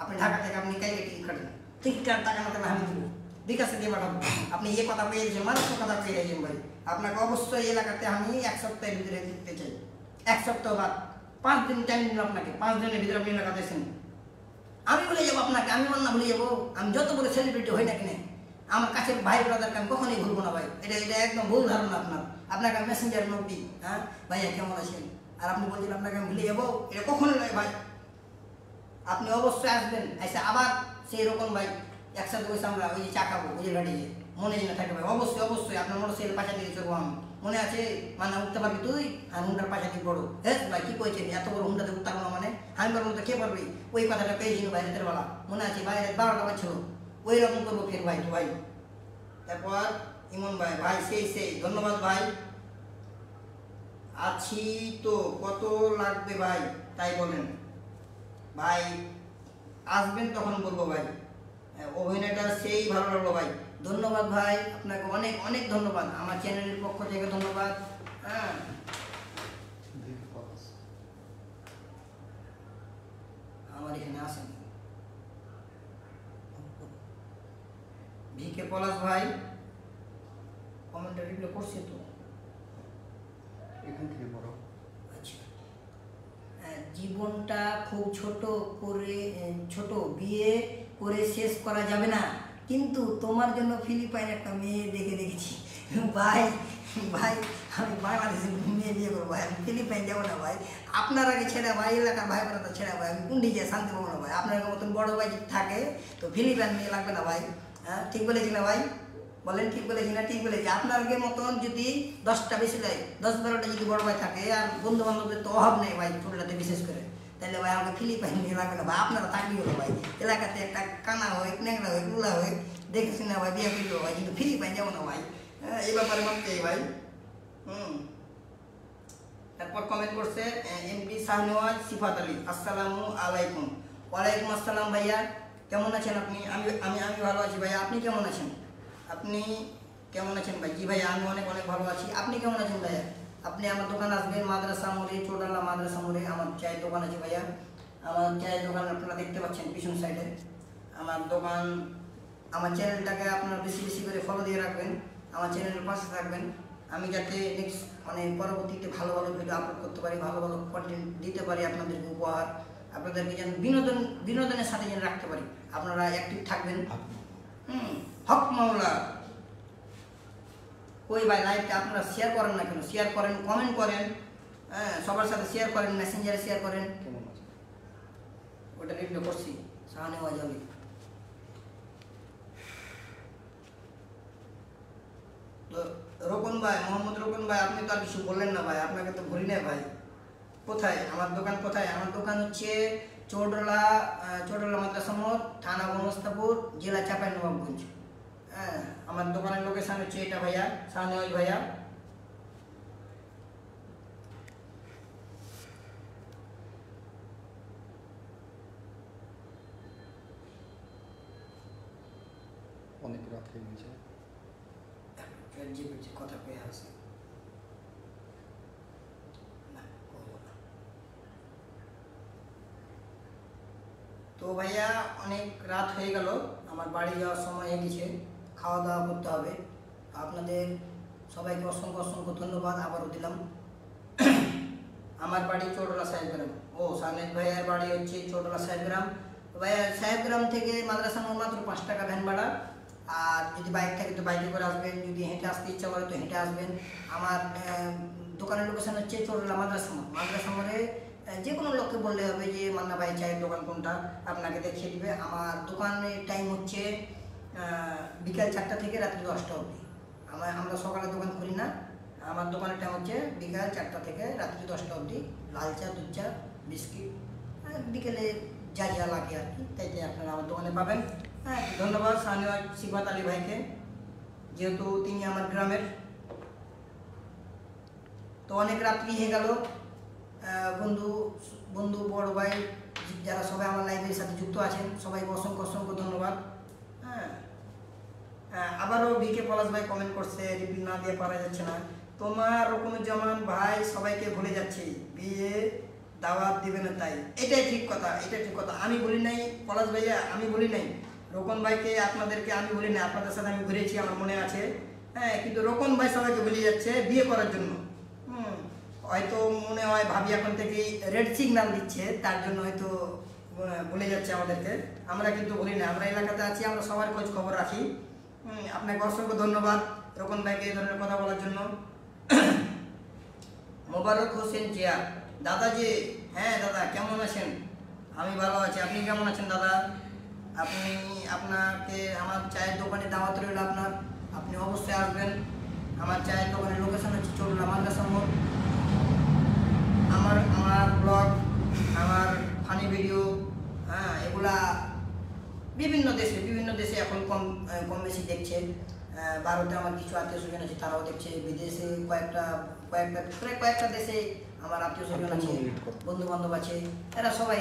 আপনি ঢাকা থেকে আপনি কাইলে টিকিট কাটেন টিকিটটার টাকা মতো আমি দেবো বিকাশে দিয়ে পাঠাবো আপনি এই কথা পেয়েছেন মানুষের কথা পেয়েছেন ভাই আপনাকে অবশ্যই এলাকাতে আমি 1 সপ্তাহের ভিতরে দিতে চাই 1 সপ্তাহ বাদ 5 দিন টাইম দিন আপনাকে 5 দিনের ভিতরে আপনি এলাকাতে এসেন আমি বলে যাবো আপনাকে আমি না ভুলে যাবো আমি যত বড় সেলিব্রিটি হই না কিনে আমার কাছের ভাই ব্রাদারকে আমি কখনোই ভুলবো না ভাই এটা একদম ভুল ধারণা আপনাকে আমি মেসেঞ্জার নোট দিই হ্যাঁ ভাইয়া কেমন আছেন আর আপনি বলছেন আপনাকে আমি ভুলে যাবো এটা কখনোই নয় ভাই আপনি অবশ্যই আসবেন এসে আবার সেই রকম ভাই একসাথে বসে আমরা ওই যে চা খাবো বুঝে গাড়িয়ে মনে না থাকে ভাই অবশ্যই আপনার মোটরসাইকেল পাশা দিয়ে চলবো আমি মনে আছে মানে উঠতে পারবি তুই আর হুন্ডার পাশা দিয়ে বড় হ্যাঁ ভাই কি কইছেন এত বড় হুন্ডাতে উঠতে পারবো মানে আমি বলবো তো কে পারবি ওই কথাটা পেয়েছিল ভাই রাতের বেলা মনে আছে ভাই 12টা বাজছিল ওই রকম করবো ফের ভাই তো ভাই তারপর ইমন ভাই ভাই সেই ধন্যবাদ ভাই আছি তো কত লাগবে ভাই তাই বলেন ভাই আসবেন তখন বলবো ভাই অভিনয়টা সেই ভালো লাগলো ভাই ধন্যবাদ ভাই আপনাকে অনেক অনেক ধন্যবাদ আমার চ্যানেলের পক্ষ থেকে ধন্যবাদ হ্যাঁ আমার এখানে আসেন ভিকে পলাশ ভাই কমেন্টটা রিপ্লাই করছে তো এখান থেকে বড় আচ্ছা জীবনটা খুব ছোট বিয়ে করে শেষ করা যাবে না কিন্তু তোমার জন্য ফিলিপাইন একটা মেয়ে দেখেছি ভাই আমি বাংলাদেশে মেয়ে বিয়ে করবো ভাই আমি ফিলিপাইন যাবো না ভাই আপনার আগে ছেড়ে ভাই এলাকার ভাই বোনা ছেড়ে ভাই আমি কুন্ডি গিয়ে শান্তি পাবো না ভাই আপনার মতন বড় ভাই যদি থাকে তো ফিলিপাইন মেয়ে লাগবে না ভাই হ্যাঁ ঠিক বলেছি না ভাই বলেন ঠিক বলেছি না ঠিক বলেছি আপনার মতন যদি 10টা বেশি দেয় 10-12টা যদি বড় ভাই থাকে আর বন্ধু বান্ধবদের তো অভাব নেই ভাই ছোটটাতে বিশেষ করে তাহলে ভাই আমাকে ফিলিপাইন নিয়ে লাগবে না ভাই আপনারা থাকবি হলো ভাই এলাকাতে একটা কানা হয় ন্যাংরা হয় গুলা হয় দেখেছি না ভাই বিয়ে করবো ভাই কিন্তু ফিলিপাইন যাবো না ভাই এই ব্যাপারে মানতে ভাই তারপর কমেন্ট করছে এমপি শাহনওয়াজ সিফাত আলী আসসালামু আলাইকুম ওয়ালাইকুম আসসালাম ভাইয়া কেমন আছেন আপনি আমি ভালো আছি ভাইয়া আপনি কেমন আছেন ভাই জি ভাইয়া আমি অনেক ভালো আছি আপনি কেমন আছেন ভাইয়া আপনি আমার দোকান আসবেন মাদ্রাসা মোড়ে চোডালা মাদ্রাসা মোড়ে আমার চায়ের দোকান আছে ভাইয়া আমার চায়ের দোকান আপনারা দেখতে পাচ্ছেন পিছন সাইডে আমার দোকান আমার চ্যানেলটাকে আপনারা বেশি করে ফলো দিয়ে রাখবেন আমার চ্যানেলের পাশে থাকবেন আমি যাতে নেক্সট মানে পরবর্তীতে ভালো ভিডিও আপলোড করতে পারি ভালো কন্টেন্ট দিতে পারি আপনাদেরকে উপহার আপনাদেরকে যেন বিনোদনের সাথে যেন রাখতে পারি আপনারা অ্যাক্টিভ থাকবেন হক মাওলা ওই ভাই লাইভটা আপনারা শেয়ার করেন না কেন শেয়ার করেন কমেন্ট করেন হ্যাঁ সবার সাথে শেয়ার করেন মেসেঞ্জারে শেয়ার করেন ওটা রিপ্লাই করছি শাহনওয়াজ আলী তো রোকন ভাই মোহাম্মদ রোকন ভাই আপনি তো আর কিছু বললেন না ভাই আপনাকে তো ভুলি না ভাই কোথায় আমার দোকান কোথায় আমার দোকান হচ্ছে চৌডলা মাদ্রাসা মোড় থানা গোমস্তাপুর জেলা চাঁপাইনবাবগঞ্জ হ্যাঁ আমার দোকানের লোকেশন হচ্ছে এটা ভাইয়া শাহনওয়াজ ভাইয়া অনেক রাত হয়ে গেছে কথা পেয়ে আসে তো ভাইয়া অনেক রাত হয়ে গেল আমার বাড়ি যাওয়ার সময় হয়ে গেছে খাওয়া দাওয়া করতে হবে আপনাদের সবাইকে অসংখ্য ধন্যবাদ আবারও দিলাম আমার বাড়ি চৌডলা সাহেবগ্রাম সালেক ভাইয়ার বাড়ি হচ্ছে চৌডলা সাহেবগ্রাম ভাইয়া সাহেবগ্রাম থেকে মাদ্রাসা মোড় মাত্র 5 টাকা ভ্যান ভাড়া আর যদি বাইক থাকে তো বাইকে করে আসবেন যদি হেঁটে আসতে ইচ্ছা করে তো হেঁটে আসবেন আমার দোকানের লোকেশন হচ্ছে চৌডলা মাদ্রাসা মোড়ে যে কোনো লোককে বললে হবে যে মান্না ভাই চায়ের দোকান কোনটা আপনাকে দেখিয়ে দিবে আমার দোকানের টাইম হচ্ছে বিকাল 4টা থেকে রাত্রি 10টা অবধি আমরা সকালে দোকান খুলি না আমার দোকানের টাইম হচ্ছে বিকাল 4টা থেকে রাত্রি 10টা অবধি লাল চা দুধ চা বিস্কিট বিকেলে যা লাগে আর কি তাই আপনারা আমার দোকানে পাবেন হ্যাঁ, ধন্যবাদ শাহনেওয়াজ সিফাত আলী ভাইকে, যেহেতু তিনি আমার গ্রামের। তো অনেক রাত্রি হয়ে গেল, বন্ধু বন্ধু বড় ভাই যারা সবাই আমার লাইভের সাথে যুক্ত আছেন সবাইকে অসংখ্য অসংখ্য ধন্যবাদ। হ্যাঁ, আবারও বিকে পলাশ ভাই কমেন্ট করছে, রিপিট না দিয়ে পারা যাচ্ছে না। তোমার রকমুজ্জামান ভাই সবাইকে ভুলে যাচ্ছে, বিয়ে দাওয়াত দিবে না তাই। এটাই ঠিক কথা, এটাই ঠিক কথা। আমি বলি নাই পলাশ ভাইয়া, আমি বলি নাই রোকন ভাইকে, আপনাদেরকে আমি বলি নাই, আপনাদের সাথে আমি ঘুরেছি, আমার মনে আছে। হ্যাঁ, কিন্তু রোকন ভাই সবাইকে ভুলে যাচ্ছে বিয়ে করার জন্য। হয়তো মনে হয় ভাবি এখন থেকেই রেড সিগন্যাল দিচ্ছে, তার জন্য হয়তো ভুলে যাচ্ছে আমাদেরকে। আমরা কিন্তু বলি না, আমরা এলাকাতে আছি, আমরা সবার খোঁজ খবর রাখি। আপনাকে অসংখ্য ধন্যবাদ রোকন ভাইকে এই ধরনের কথা বলার জন্য। মোবারক হোসেন জিয়া, দাদা যে, হ্যাঁ দাদা কেমন আছেন? আমি ভালো আছি, আপনি কেমন আছেন দাদা? আপনাকে আমার চায়ের দোকানে দাওয়াত রইল আপনার, আপনি অবশ্যই আসবেন। আমার চায়ের দোকানের লোকেশন হচ্ছে চট্টগ্রাম মাদ্রাসা মোড়। আমার ব্লগ, আমার ফানি ভিডিও, হ্যাঁ এগুলা বিভিন্ন দেশে এখন কম বেশি দেখছে। ভারতে আমার কিছু আত্মীয় স্বজন আছে, তারাও দেখছে। বিদেশে কয়েকটা দেশে আমার আত্মীয় স্বজন আছে, বন্ধু বান্ধব আছে, এরা সবাই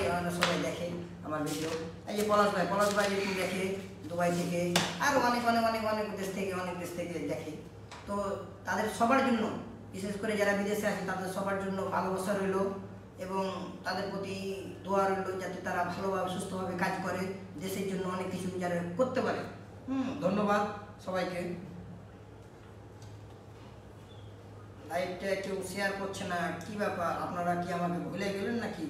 দেখে আমার ভিডিও। এই যে পলাশ ভাই দেখে দুবাই থেকে, আর অনেক দেশ থেকে দেখে। তো তাদের সবার জন্য, বিশেষ করে যারা বিদেশে আছে তাদের সবার জন্য ভালোবাসা রইল এবং তাদের প্রতি দোয়া রইল, যাতে তারা ভালোভাবে সুস্থভাবে কাজ করে, দেশের জন্য অনেক কিছু যারা করতে পারে। ধন্যবাদ সবাইকে। লাইভটা কেউ শেয়ার করছে না, কি ব্যাপার? আপনারা কি আমাকে ভুলে গেলেন নাকি?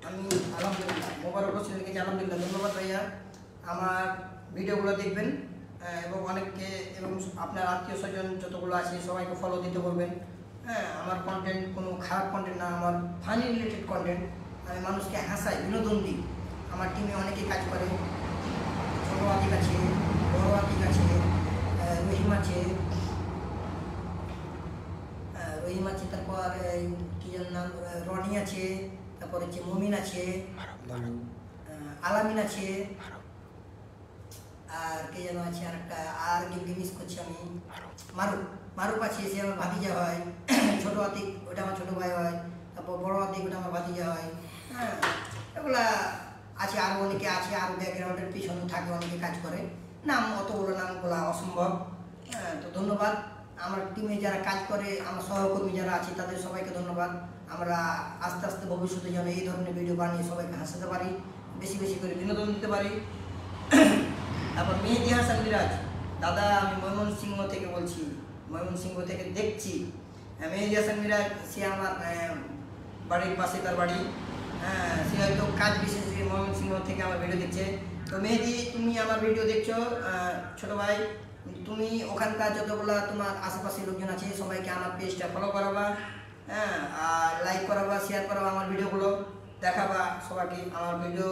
আমি আলহামদুলিল্লাহ, মোবারক হোসেন লিখেছি আলহামদুলিল্লাহ। ধন্যবাদ ভাইয়া। আমার ভিডিওগুলো দেখবেন এবং অনেককে, এবং আপনার আত্মীয় স্বজন যতগুলো আছে সবাইকে ফলো দিতে বলবেন। হ্যাঁ, আমার কন্টেন্ট কোনো খারাপ কন্টেন্ট না, আমার ফানি রিলেটেড কন্টেন্ট। আমি মানুষকে হাসাই, বিনোদন দিই। আমার টিমে অনেকেই কাজ করে, ছোটো আতিক আছে, বড় আতিক আছে, রহিম আছে, তারপর কি যেন নাম, রনি আছে, তারপর হচ্ছে মুমিন আছে, আলামিন আছে, আর কে যেন আছে আরেকটা, আর কেউ মিস করছি আমি, মারুফ আছে, সে আমার ভাতিজা হয়। ছোট আতিক ওটা আমার ছোট ভাই হয়, তারপর বড় আতিক ওটা আমার ভাতিজা হয়। হ্যাঁ, এগুলা আছে, আরও অনেকে আছে, আরও ব্যাকগ্রাউন্ডের পিছনে থাকে, অনেকে কাজ করে। অতগুলো নাম বলা অসম্ভব। হ্যাঁ, তো ধন্যবাদ। আমার টিমে যারা কাজ করে, আমার সহকর্মী যারা আছে, তাদের সবাইকে ধন্যবাদ। আমরা আস্তে আস্তে ভবিষ্যতে যেন এই ধরনের ভিডিও বানিয়ে সবাইকে হাসাতে পারি, বেশি করে বিনোদন দিতে পারি। তারপর মেহেদি হাসান মিরাজ, দাদা আমি ময়মনসিংহ থেকে বলছি, ময়মনসিংহ থেকে দেখছি। মেহেদি হাসান মিরাজ, সে আমার বাড়ির পাশে তার বাড়ি। হ্যাঁ, সে হয়তো কাজ বিশেষে ময়মনসিংহ থেকে আমার ভিডিও দেখছে। তো মেহেদি, তুমি আমার ভিডিও দেখছো, ছোট ভাই, তুমি ওখানকার যতগুলো তোমার আশেপাশে লোকজন আছে সবাইকে আমার পেজটা ফলো করাবা। হ্যাঁ, আর লাইক করাবা, শেয়ার করাবা, আমার ভিডিওগুলো দেখাবা সবাইকে। আমার ভিডিও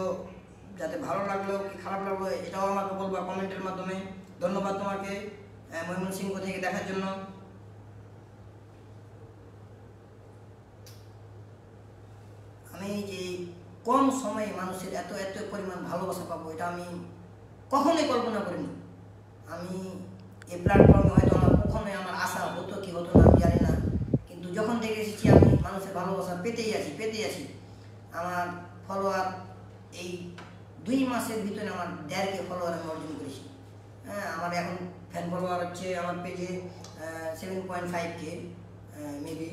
যাতে ভালো লাগলো কি খারাপ লাগলো এটাও আমাকে বলবা কমেন্টের মাধ্যমে। ধন্যবাদ তোমাকে ময়মনসিংহ থেকে দেখার জন্য। আমি যে কম সময়ে মানুষের এত পরিমাণ ভালোবাসা পাবো, এটা আমি কখনোই কল্পনা করিনি। আমি এই প্ল্যাটফর্মে হয়তো আমার কখনোই আমার আশা হতো কি হতো না আমি জানি না, কিন্তু যখন থেকে এসেছি আমি মানুষের ভালোবাসা পেতেই আছি। আমার ফলোয়ার এই 2 মাসের ভিতরে আমার 1.5K ফলোয়ার আমি অর্জন করেছি। হ্যাঁ, আমার এখন ফ্যান ফলোয়ার হচ্ছে আমার পেজে 7.5K মেবি।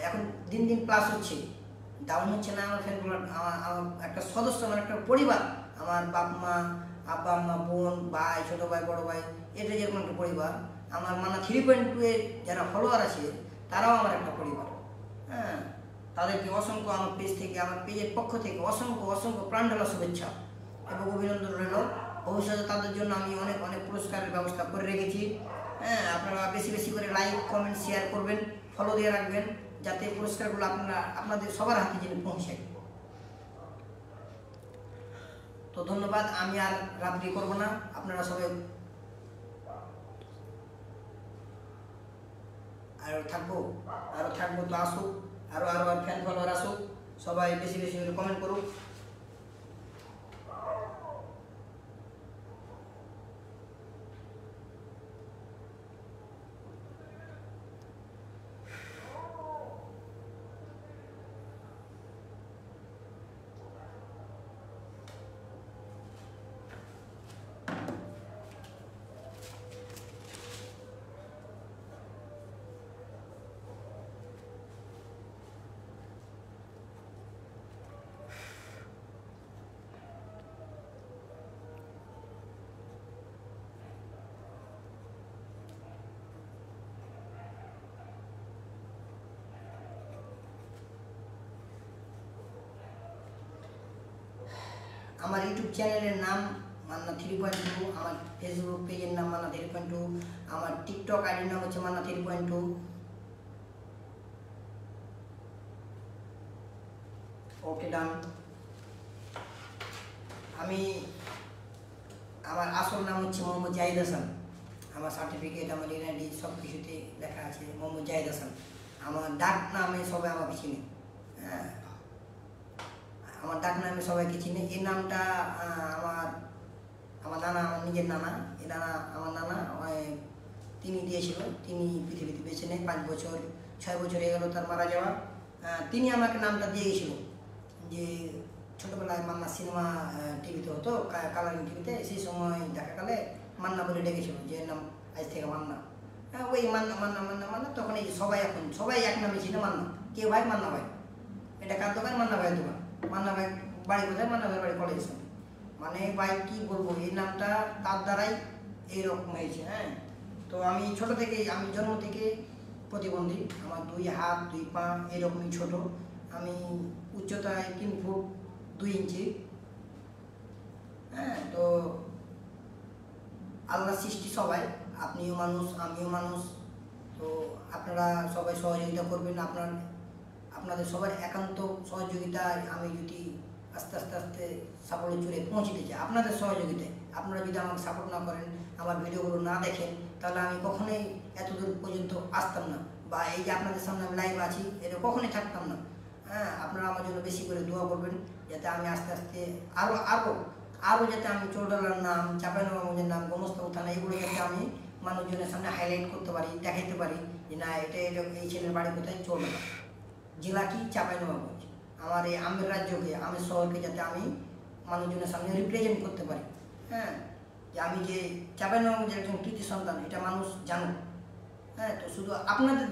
এখন দিন প্লাস হচ্ছে, ডাউন হচ্ছে না আমার ফ্যান ফলোয়ার। আমার একটা সদস্য, আমার একটা পরিবার, আমার বাপ মা, আব্বা আম্মা, বোন, ভাই, ছোটো ভাই, বড়ো ভাই, এটা যেরকম একটা পরিবার। আমার মানে 3.2 এর যারা ফলোয়ার আছে তারাও আমার একটা পরিবার। হ্যাঁ, তাদেরকে অসংখ্য আমার পেজ থেকে, আমার পেজের পক্ষ থেকে অসংখ্য প্রাণঢালা শুভেচ্ছা এবং অভিনন্দন রইল। ভবিষ্যতে তাদের জন্য আমি অনেক পুরস্কারের ব্যবস্থা করে রেখেছি। হ্যাঁ, আপনারা বেশি করে লাইক, কমেন্ট, শেয়ার করবেন, ফলো দিয়ে রাখবেন, যাতে পুরস্কারগুলো আপনাদের সবার হাতে যেন পৌঁছায়। তো ধন্যবাদ। আমি আর রাত্রি করব না, আপনারা সবাই আরও থাকবো তো আসুক, আরও আর ফ্যান ফলোয়ার আসুক, সবাই বেশি বেশি করে কমেন্ট করুক। আমার ইউটিউব চ্যানেলের নাম মান্না 3.2, আমার ফেসবুক পেজের নাম মান্না 3.2, আমার টিকটক আইডির নাম হচ্ছে মান্না 3.2। ওকে ডান। আমার আসল নাম হচ্ছে মোহাম্মদ জাহিদ হাসান। আমার সার্টিফিকেট, আমার এনআইডি সব কিছুতে লেখা আছে মোহাম্মদ জাহিদ হাসান। আমার ডাক নামে সবাই আমাকে চিনে। হ্যাঁ, আমার ডাক নামে সবাইকে চিনে। এই নামটা আমার নানা, আমার নিজের নানা, আমার নানা তিনি দিয়েছিল। তিনি পৃথিবীতে বেঁচে নেই, 6 বছর হয়ে গেল তার মারা যাওয়া। তিনি আমাকে নামটা দিয়ে গেছিল, যে ছোটোবেলায় মান্না সিনেমা টিভিতে হতো, কালারিং টিভিতে, সেই সময় দেখাকালে মান্না বলে ডেকেছিল, যে নাম আজ থেকে মান্না। ওই মান্না মান্না মান্না মান্না, তখন এই সবাই এক নামে ছিল মান্না। কে ভাই? মান্না ভাই। এটা কার দোকান? মান্না ভাইয়ের দোকান। মান্না ভাই বাড়ি কোথায়? মান্না ভাইয়ের বাড়ি কলেজ। মানে ভাই কি বলবো, এই নামটা তার দ্বারাই এইরকম হয়েছে। হ্যাঁ, তো আমি ছোট থেকেই, আমি জন্ম থেকে প্রতিবন্ধী। আমার 2 হাত 2 পা এরকমই ছোট। আমি উচ্চতায় 3 ফুট 2 ইঞ্চি। হ্যাঁ, তো আল্লাহ সৃষ্টি সবাই, আপনিও মানুষ, আমিও মানুষ। তো আপনারা সবাই সহযোগিতা করবেন। আপনাদের সবার একান্ত সহযোগিতায় আমি যদি আস্তে আস্তে আস্তে সাফল্যের চূড়ায় পৌঁছতে চাই, আপনাদের সহযোগিতায়। আপনারা যদি আমাকে সাপোর্ট না করেন, আমার ভিডিওগুলো না দেখেন, তাহলে আমি কখনোই এতদূর পর্যন্ত আসতাম না, বা এই যে আপনাদের সামনে আমি লাইভ আছি, এটা কখনোই থাকতাম না। হ্যাঁ, আপনারা আমার জন্য বেশি করে দোয়া করবেন, যাতে আমি আস্তে আস্তে আরও যাতে আমি চৌডালার নাম, চাঁপাইনবাবগঞ্জের নাম, গোমস্তাপুর থানা, এগুলো যাতে আমি মানুষজনের সামনে হাইলাইট করতে পারি, দেখাইতে পারি যে না, এই ছেলের বাড়ি কোথায়? চৌডালা। জেলা কি? চাঁপাইনবাবগঞ্জ। আমার এই আমের রাজ্যকে, আমের শহরকে যাতে আমি মানুষজনের সামনে রিপ্রেজেন্ট করতে পারি। হ্যাঁ, যে আমি যে চাঁপাইনবাবগঞ্জের একজন কৃতি সন্তান, এটা মানুষ জানুক। হ্যাঁ, তো শুধু আপনাদের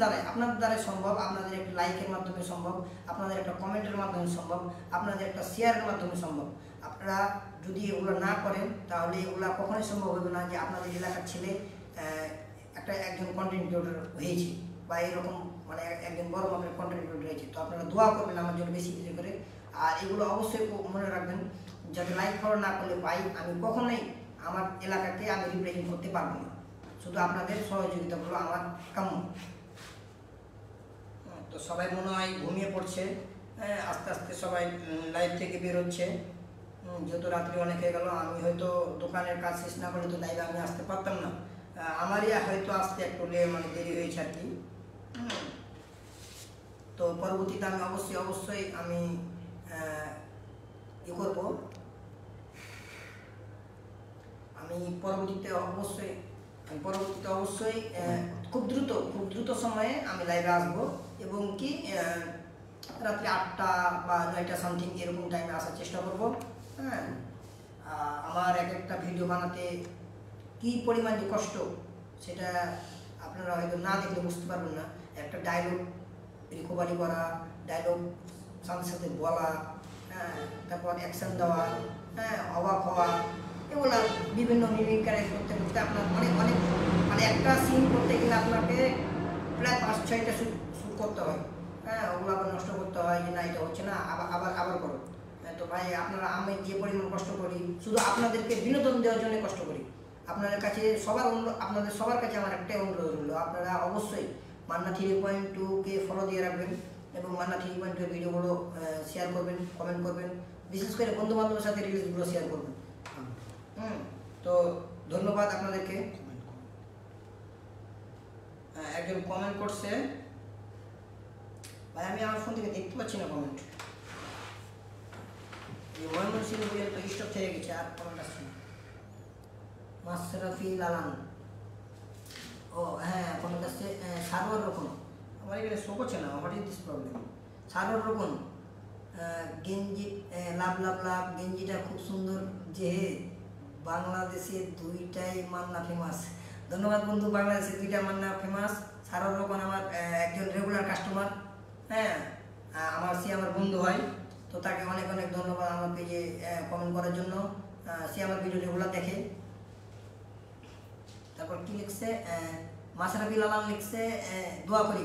দ্বারাই সম্ভব। আপনাদের একটা লাইকের মাধ্যমে সম্ভব, আপনাদের একটা কমেন্টের মাধ্যমে সম্ভব, আপনাদের একটা শেয়ারের মাধ্যমে সম্ভব। আপনারা যদি এগুলো না করেন, তাহলে এগুলো কখনোই সম্ভব হবে না যে আপনাদের এলাকার ছেলে একজন কন্টেন্ট ক্রিয়েটর হয়েছে, বা এরকম মানে একজন বড় মাপের কন্টেন্ট ক্রিয়েটর হয়েছে। তো আপনারা দোয়া করবেন আমার জন্য বেশি বেশি করে। আর এগুলো অবশ্যই মনে রাখবেন, যাতে লাইক ফলো না করলে পাই, আমি কখনোই আমার এলাকাকে আমি রিপ্রেজেন্ট করতে পারবো না। শুধু আপনাদের সহযোগিতাগুলো আমার কাম্য। তো সবাই মনে হয় ঘুমিয়ে পড়ছে। আস্তে আস্তে সবাই লাইভ থেকে বেরোচ্ছে, যেহেতু রাত্রি অনেক হয়ে গেল। আমি হয়তো দোকানের কাজ শেষ না করলে তো লাইভে আমি আসতে পারতাম না। আমারই হয়তো আসতে একটু দেরি হয়েছে আর কি। তো পরবর্তীতে আমি অবশ্যই আমি করবো। আমি পরবর্তীতে অবশ্যই খুব দ্রুত সময়ে আমি লাইভে আসবো, এবং কি রাত্রি 8টা বা 9টা সামথিং এরকম টাইমে আসার চেষ্টা করব। হ্যাঁ, আমার একটা ভিডিও বানাতে কি পরিমাণ যে কষ্ট, সেটা আপনারা হয়তো না দেখলে বুঝতে পারবেন না। একটা ডায়লগ রিকভারি করা, ডায়লগ সাথে সাথে বলা, হ্যাঁ, তারপর অ্যাকশন দেওয়া, হ্যাঁ, অবাক হওয়া, এগুলো বিভিন্ন মিমিক্রি করতে আপনার অনেক মানে একটা সিন করতে গেলে আপনাকে প্রায় 5-6টা শ্যুট করতে হয়। হ্যাঁ, ওগুলো আবার নষ্ট করতে হয়, যে না এটা হচ্ছে না, আবার করো। তো ভাই, আমি যে পরিমাণ কষ্ট করি, শুধু আপনাদেরকে বিনোদন দেওয়ার জন্য কষ্ট করি। আপনাদের সবার কাছে আমার একটাই অনুরোধ রইল, আপনারা অবশ্যই মান্না 3.2কে ফলো দিয়ে রাখবেন, এবং মান্না 3.2 ভিডিওগুলো শেয়ার করবেন, কমেন্ট করবেন, বিশেষ করে বন্ধু বান্ধবের সাথে রিলসগুলো শেয়ার করবেন। তো ধন্যবাদ আপনাদেরকে। একজন কমেন্ট করছে ভাই, আমি আমার ফোন থেকে দেখতে পাচ্ছি না কমেন্ট। ময়মনসিংহ বলে তো স্টপ থেকে গেছে, আর কমেন্ট আসছে না। মাশরাফি লালান, ও হ্যাঁ কমেন্ট আসছে। সারোয়ার রকম, আমার এখানে শো করছে না, what is this problem. Sarwar রকম গেঞ্জি, লাভ লাভ লাভ, গেঞ্জিটা খুব সুন্দর, যে বাংলাদেশে দুইটাই মান্না ফেমাস। ধন্যবাদ বন্ধু, বাংলাদেশে দুইটা মান্না ফেমাস। সারোয়ার রকম আমার একজন রেগুলার কাস্টমার, হ্যাঁ সে আমার বন্ধু হয়, তো তাকে অনেক অনেক ধন্যবাদ আমার পেজে কমেন্ট করার জন্য। সে আমার ভিডিও রেগুলার দেখে। তারপর কি লিখছে, মাশরাফি লালান লিখছে দোয়া করি।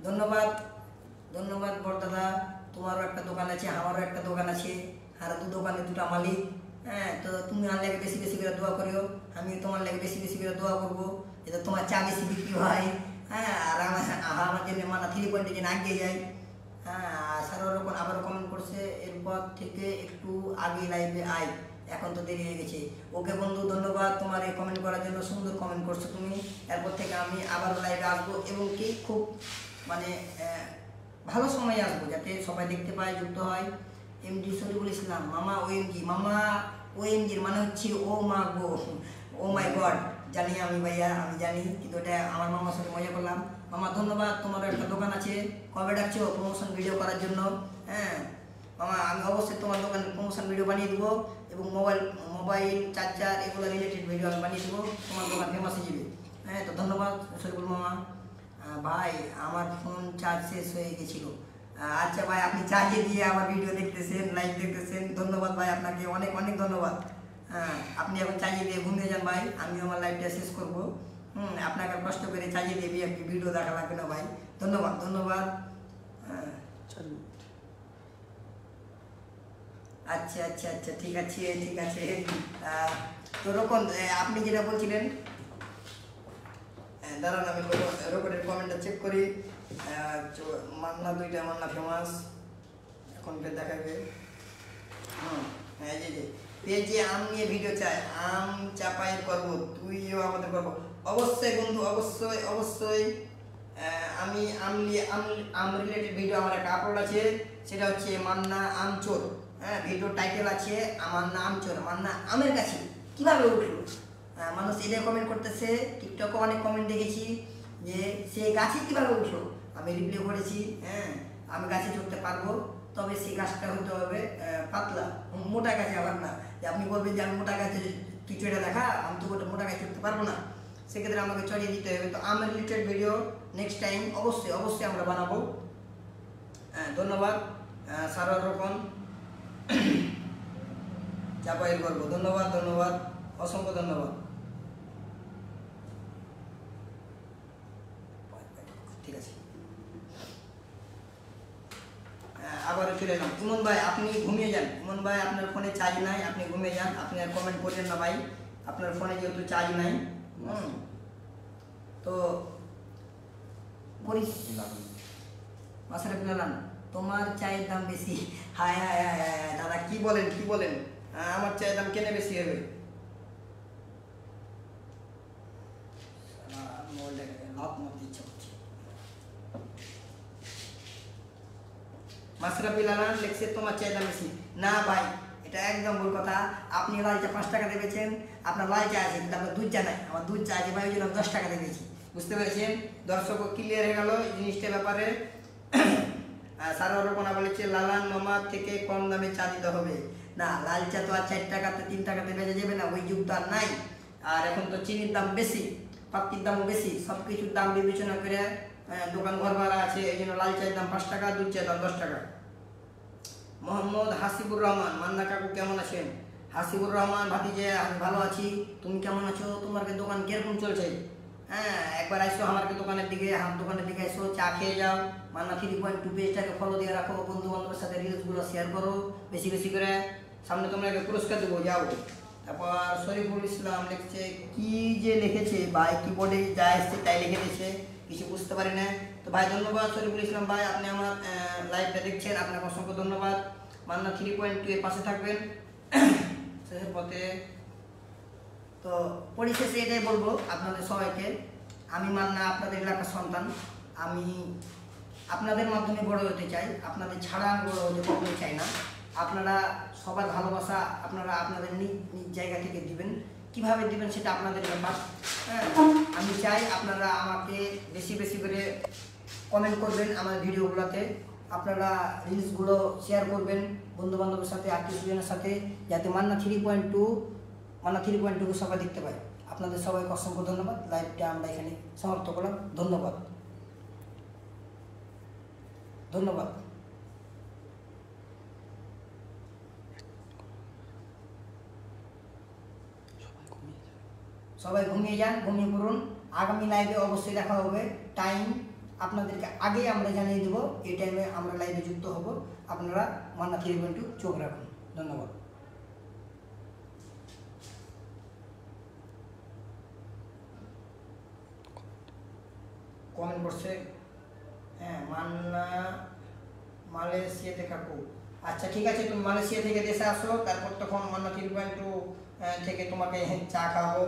ধন্যবাদ ধন্যবাদ বড়দাদা, তোমারও একটা দোকান আছে, আমারও একটা দোকান আছে, আর দোকানে দুটা মালিক। হ্যাঁ, তো তুমি আমার লেগে বেশি বেশি করে দোয়া করিও, আমি তোমার লেগে বেশি বেশি করে দোয়া করবো, যাতে তোমার চা বেশি বিক্রি হয়। হ্যাঁ, আর আমার জন্য মানে 3 পয়েন্টে যেন আগিয়ে যায়। হ্যাঁ, সারা রকম আবারও কমেন্ট করছে, এরপর থেকে একটু আগে লাইভে আয়, এখন তো দেরি হয়ে গেছে। ওকে বন্ধু, ধন্যবাদ তোমার এই কমেন্ট করার জন্য, সুন্দর কমেন্ট করছো তুমি। এরপর থেকে আমি আবারও লাইভে আসবো, এবং কি খুব মানে ভালো সময় আসবো, যাতে সবাই দেখতে পায়, যুক্ত হয়। এমডি শরীফুল ইসলাম, মামা ওএমজি, মামা ওএমজির মানে হচ্ছে ও মা গো, ও মাই গড। জানি আমি ভাইয়া, আমি জানি, কিন্তু এটা আমার মামার সাথে মজা করলাম। মামা ধন্যবাদ, তোমার একটা দোকান আছে, কবে ডাকছো প্রমোশন ভিডিও করার জন্য? হ্যাঁ মামা, আমি অবশ্যই তোমার দোকানে প্রমোশন ভিডিও বানিয়ে দেবো, এবং মোবাইল চার্জার এগুলো রিলেটেড ভিডিও আমি বানিয়ে দেবো, তোমার দোকান ফেমাস হয়ে যাবে। হ্যাঁ, তো ধন্যবাদ শরীফুল মামা। ভাই আমার ফোন চার্জ শেষ হয়ে গেছিলো। আচ্ছা ভাই, আপনি চার্জে দিয়ে আমার ভিডিও দেখতেছেন, লাইভ দেখতেছেন, ধন্যবাদ ভাই, আপনাকে অনেক অনেক ধন্যবাদ। হ্যাঁ, আপনি এখন চার্জে দিয়ে ঘুমিয়ে যান ভাই, আমি আমার লাইভটা শেষ করবো। আপনাকে কষ্ট করে চার্জে দিয়ে একটি ভিডিও দেখা লাগবে না ভাই। ধন্যবাদ ধন্যবাদ। আচ্ছা আচ্ছা আচ্ছা, ঠিক আছে ঠিক আছে। তো রকম আপনি যেটা বলছিলেন, দাঁড়ান আমি রোবটের কমেন্টটা চেক করি। মান্না দুইটা মান্না ফেমাস, এখন দেখাবে। হ্যাঁ, যে পেজে আম নিয়ে ভিডিও চাই, আম চাপাই করবো, তুইও আমাদের করবো। অবশ্যই বন্ধু, অবশ্যই অবশ্যই। আমি আম রিলেটেড ভিডিও আমার একটা আপলোড আছে, সেটা হচ্ছে মান্না আমচোর। হ্যাঁ, ভিডিও টাইটেল আছে মান্না আমচোর, মান্না আমের কাছে কীভাবে উঠলো। মানুষ এটাই কমেন্ট করতেছে, টিকটকে অনেক কমেন্ট দেখেছি যে সে গাছে কীভাবে উঠলো, আমি রিপ্লাই করেছি। হ্যাঁ, আমি গাছে চড়তে পারবো, তবে সেই গাছটা হতে হবে পাতলা, মোটা গাছে আবার না। যে আপনি বলবেন যে আমি মোটা গাছে তুই চড়ে দেখা, আমি তো মোটা গাছে চড়তে পারবো না, সেক্ষেত্রে আমাকে চড়িয়ে দিতে হবে। তো আম রিলেটেড ভিডিও নেক্সট টাইম অবশ্যই অবশ্যই আমরা বানাবো। ধন্যবাদ সারা রকম চাপাইল করবো, ধন্যবাদ ধন্যবাদ, অসংখ্য ধন্যবাদ। ঠিক আছে, আবারও চলে এলাম। ইমন ভাই আপনি ঘুমিয়ে যান, ইমন ভাই আপনার ফোনে চার্জ নাই, আপনি ঘুমিয়ে যান, আপনি আর কমেন্ট করবেন না ভাই, আপনার ফোনে যেহেতু চার্জ নাই। তো মাশরাফি লালান, তোমার চায়ের দাম বেশি। হায় হায় হায় হায় দাদা, কি বলেন কি বলেন, আমার চায়ের দাম কেন বেশি হবে? মাশরাফি লালান লিখছে তোমার চায়ের দাম বেশি। না ভাই, এটা একদম ভুল কথা। আপনি লাল চা 5 টাকা দিয়ে বেচেন, আপনার লাল চা আছে, কিন্তু আপনার দুধ চা নাই। আমার দুধ চা আছে ভাই, ওই জন্য 10 টাকা দিয়ে বেচি। বুঝতে পেরেছেন? দর্শক ক্লিয়ার হয়ে গেল জিনিসটার ব্যাপারে। সারা রকম বলেছে লালান মামা থেকে কম দামে চা দিতে হবে না। লাল চা তো আর 4 টাকাতে 3 টাকাতে বেচে যাবে না, ওই যুগ তো আর নাই। আর এখন তো চিনির দাম বেশি, পাত্তির দামও বেশি, সব কিছুর দাম বিবেচনা করে দোকান ঘর ভাড়া আছে, এই জন্য লাল চায়ের দাম 5 টাকা, দুধ চায়ের দাম 10 টাকা। মোহাম্মদ হাসিবুর রহমান, মান্না কাকু কেমন আছেন? হাসিবুর রহমান ভাতিজে, আমি ভালো আছি, তুমি কেমন আছো? তোমার দোকান কিরকম চলছে? হ্যাঁ, একবার আসো আমার দোকানের দিকে, দোকানের দিকে আসো, চা খেয়ে যাও। মান্না 3.2 পেজটাকে ফলো দিয়ে রাখো, বন্ধু বান্ধবের সাথে রিলসগুলো শেয়ার করো বেশি বেশি করে, সামনে তোমরা পুরস্কার দেবো, যাও। তারপর শরীফুল ইসলাম লিখছে, কি যে লিখেছে ভাই, কিবোর্ডে যা এসছে তাই লিখে দিচ্ছে, কিছু বুঝতে পারি না। তো ভাই ধন্যবাদ শরীফুল ইসলাম ভাই, আপনি আমার লাইভটা দেখছেন, আপনাকে অসংখ্য ধন্যবাদ। মান্না 3.2 এর পাশে থাকবেন শেষের পথে। তো পরিশেষে এটাই বলবো আপনাদের সবাইকে, আমি মান্না আপনাদের এলাকার সন্তান। আমি আপনাদের মাধ্যমে বড় হতে চাই, আপনাদের ছাড়া আমি বড় হতে কখনোই চাই না। আপনারা সবার ভালোবাসা আপনারা আপনাদের নিজ নিজ জায়গা থেকে দিবেন, কিভাবে দিবেন সেটা আপনাদের ব্যাপার। হ্যাঁ, আমি চাই আপনারা আমাকে বেশি বেশি করে কমেন্ট করবেন আমার ভিডিওগুলোতে, আপনারা রিলসগুলো শেয়ার করবেন বন্ধুবান্ধবের সাথে, আত্মীয় স্বজনের সাথে, যাতে মান্না 3.2 সবাই দেখতে পায়। আপনাদের সবাইকে অসংখ্য ধন্যবাদ। লাইভটা আমরা এখানে সমাপ্ত করলাম। ধন্যবাদ। সবাই ঘুমিয়ে যান, ঘুমিয়ে পড়ুন। আগামী লাইভে অবশ্যই দেখা হবে। টাইম আপনাদেরকে আগে আমরা জানিয়ে দেবো, এই টাইমে আমরা লাইভে যুক্ত হব। আপনারা মান্না 3.2 চোখ রাখুন। ধন্যবাদ। কমেন্ট করছে হ্যাঁ, মান্না মালয়েশিয়াতে কাকু। আচ্ছা ঠিক আছে, তুমি মালয়েশিয়া থেকে দেশে আসো, তারপর তখন মান্না 3.2 থেকে তোমাকে চা খাওয়াবো।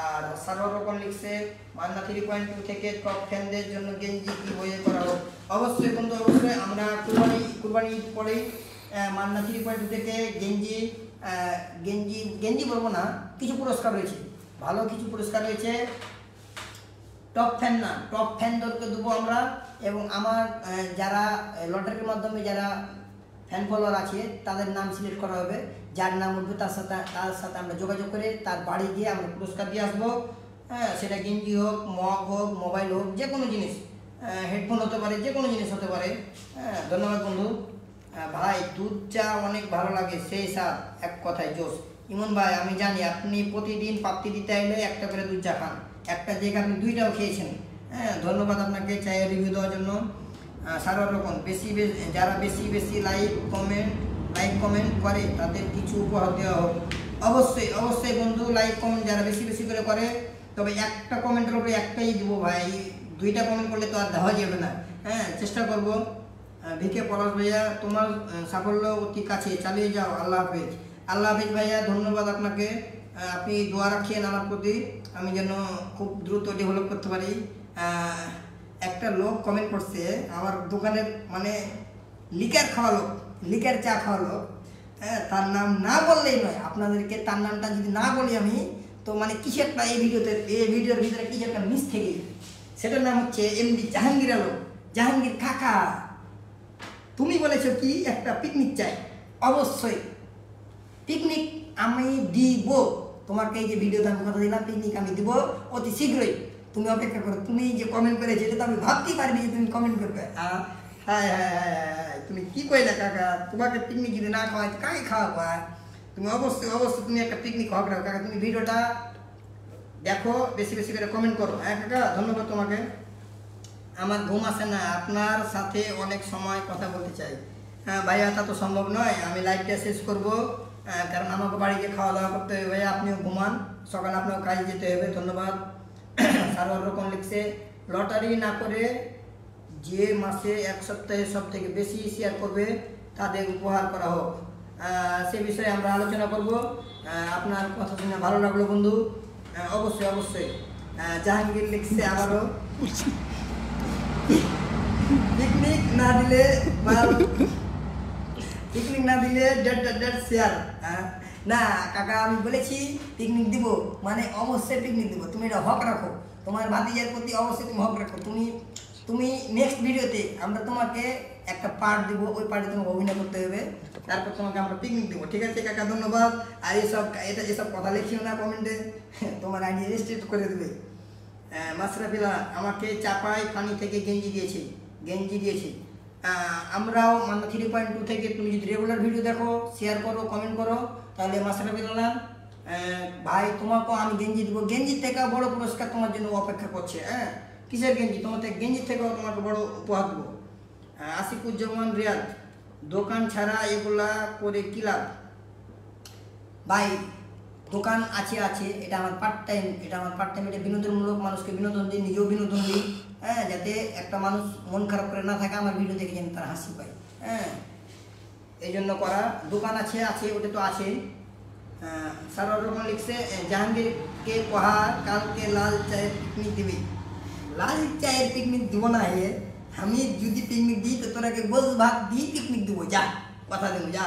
আর সারোরকম লিখছে মান্না 3.2 থেকে টপ ফ্যানদের জন্য গেঞ্জি কি বইয়ে করা হোক। অবশ্যই বন্ধু, অবশ্যই আমরা কুরবানি ঈদ পরেই মান্না 3.2 থেকে গেঞ্জি বলবো না, কিছু পুরস্কার রয়েছে, ভালো কিছু পুরস্কার রয়েছে। টপ ফ্যান না, টপ ফ্যানদেরকে দেবো আমরা। এবং আমার যারা লটারির মাধ্যমে যারা ফ্যান ফলোয়ার আছে তাদের নাম সিলেক্ট করা হবে। যার নাম উঠবে তার সাথে আমরা যোগাযোগ করে তার বাড়ি গিয়ে আমরা পুরস্কার দিয়ে আসবো। হ্যাঁ, সেটা গেঞ্জি হোক, মগ হোক, মোবাইল হোক, যে কোনো জিনিস, হেডফোন হতে পারে, যে কোনো জিনিস হতে পারে। হ্যাঁ, ধন্যবাদ বন্ধু। ভাই দুধ চা অনেক ভালো লাগে, সেই স্বাদ এক কথায় জোশ। ইমন ভাই, আমি জানি আপনি প্রতিদিন পাপ্তি দিতে এলে একটা করে দুধ চা খান, একটা জায়গায় আপনি 2টাও খেয়েছেন। হ্যাঁ, ধন্যবাদ আপনাকে চায়ের রিভিউ দেওয়ার জন্য। সারা রকম যারা বেশি লাইক কমেন্ট করে তাদের কিছু উপহার দেওয়া হোক। অবশ্যই বন্ধু, লাইক কমেন্ট যারা বেশি করে, তবে একটা কমেন্টের উপরে একটাই দেবো ভাই, 2টা কমেন্ট করলে তো আর দেওয়া যাবে না। হ্যাঁ, চেষ্টা করবো। ভিকে পলাশ ভাইয়া, তোমার সাফল্য অতি কাছে, চালিয়ে যাও। আল্লাহ হাফেজ ভাইয়া, ধন্যবাদ আপনাকে। আপনি দোয়া রাখিয়েন আমার প্রতি, আমি যেন খুব দ্রুত ডেভেলপ করতে পারি। একটা লোক কমেন্ট করছে আমার দোকানের, মানে লিকার চা খাওয়া লোক। হ্যাঁ, তার নাম না বললেই নয়, আপনাদেরকে তার নামটা যদি না বলি আমি, তো মানে কিছু একটা এই ভিডিওর ভিতরে কিছু একটা মিস থেকে, সেটার নাম হচ্ছে এমডি জাহাঙ্গীর আলম। জাহাঙ্গীর কাকা, তুমি বলেছো কি একটা পিকনিক চাই। অবশ্যই পিকনিক আমি দিব তোমাকে। এই যে ভিডিওতে আমি কথা দিলাম, পিকনিক আমি দিব অতি শীঘ্রই। তুমি অপেক্ষা করো। তুমি যে কমেন্ট করেছো এটা তো আমি ভাবতেই পারিনি যে তুমি কমেন্ট করবে। হ্যাঁ, তুমি কি কইলে কাকা, তোমাকে পিকনিক যদি না খাওয়াই কাকে খাওয়াবো? তুমি অবশ্যই তুমি একটা পিকনিক হক রাখো কাকা। তুমি ভিডিওটা দেখো, বেশি করে কমেন্ট করো। হ্যাঁ কাকা, ধন্যবাদ তোমাকে। আমার ঘুম আসে না, আপনার সাথে অনেক সময় কথা বলতে চাই। হ্যাঁ ভাইয়া, তা তো সম্ভব নয়, আমি লাইভটা শেষ করবো, কারণ আমাকে বাড়িতে খাওয়া দাওয়া করতে হবে। ভাইয়া আপনিও ঘুমান, সকালে আপনাকে কাজে যেতে হবে। ধন্যবাদ। সারোয়ার রকম লিখছে লটারি না করে যে মাসে 1 সপ্তাহে সব থেকে বেশি শেয়ার করবে তাদের উপহার করা হোক। সে বিষয়ে আমরা আলোচনা করব। আপনার কথা শুনে ভালো লাগলো বন্ধু। অবশ্যই। জাহাঙ্গীর লিখছে আবারও পিকনিক না দিলে ডেট শেয়ার। না কাকা, আমি বলেছি পিকনিক দিব, মানে অবশ্যই পিকনিক দিব। তুমি এটা হক রাখো, তোমার ভাতিজার প্রতি অবশ্যই তুমি হক রাখো। তুমি নেক্সট ভিডিওতে আমরা তোমাকে একটা পার্ট দিব, ওই পার্টে তোমাকে অভিনয় করতে হবে, তারপর তোমাকে আমরা পিকনিক দেবো। ঠিক আছে কাকা, ধন্যবাদ। আর এসব কথা লিখিও না কমেন্টে, তোমার আইডি রেজিস্ট্রেট করে দেবে। মাসরাফিলা আমাকে চাপাই পানি থেকে গেঞ্জি দিয়েছি। আমরাও মান্না 3.2 থেকে তুমি যদি রেগুলার ভিডিও দেখো, শেয়ার করো, কমেন্ট করো, তাহলে মাসরাফিলা ভাই তোমাকেও আমি গেঞ্জি দেবো। গেঞ্জির থেকে বড় পুরস্কার তোমার জন্য অপেক্ষা করছে। হ্যাঁ, কিসের গেঞ্জি? তোমাকে গেঞ্জির থেকেও তোমাকে বড় উপহার দেবো। আসিফুজ্জামান রিয়াদ, দোকান ছাড়া এগুলা করে কি লাভ? ভাই দোকান আছে, এটা আমার পার্ট টাইম, এটা বিনোদনমূলক, মানুষকে বিনোদন দিই, নিজেও বিনোদন দিই। হ্যাঁ, যাতে একটা মানুষ মন খারাপ করে না থাকে, আমার ভিডিও দেখে যেন তারা হাসি পায়। হ্যাঁ, এই জন্য করা। দোকান আছে, ওটা তো আছে। সারা রকম লিখছে জাহাঙ্গীরকে কহা কালকে লাল চায়ের পিকনিক দিবি। লাল চায়ের পিকনিক দিব না হে, আমি যদি পিকনিক দিই তো তোরাকে গোল ভাত দিয়ে পিকনিক দেবো, যা কথা দেবো যা।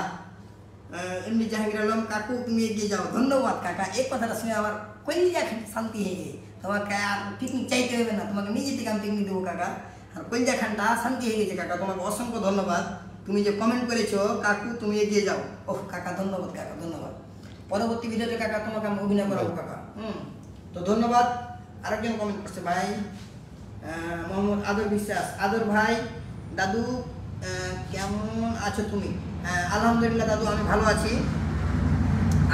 এমনি জাহাঙ্গীর আলম কাকু তুমি এগিয়ে যাও, ধন্যবাদ কাকা। এই কথাটা শুনে আমার কলিজা শান্তি হয়ে গেছে। তোমাকে আর পিকনিক চাইতে হবে না, তোমাকে নিজে থেকে আমি পিকনিক দেবো কাকা। আর কলিজা খানটা শান্তি হয়ে গেছে কাকা, তোমাকে অসংখ্য ধন্যবাদ। তুমি যে কমেন্ট করেছো কাকু তুমি এগিয়ে যাও, ওহ কাকা ধন্যবাদ কাকা ধন্যবাদ। পরবর্তী ভিডিওতে কাকা তোমাকে আমি অভিনয় করাবো কাকা। তো ধন্যবাদ। আরেকজন কমেন্ট করছে ভাই মোহাম্মদ আদর বিশ্বাস। আদর ভাই দাদু কেমন আছো তুমি? আলহামদুলিল্লাহ দাদু আমি ভালো আছি,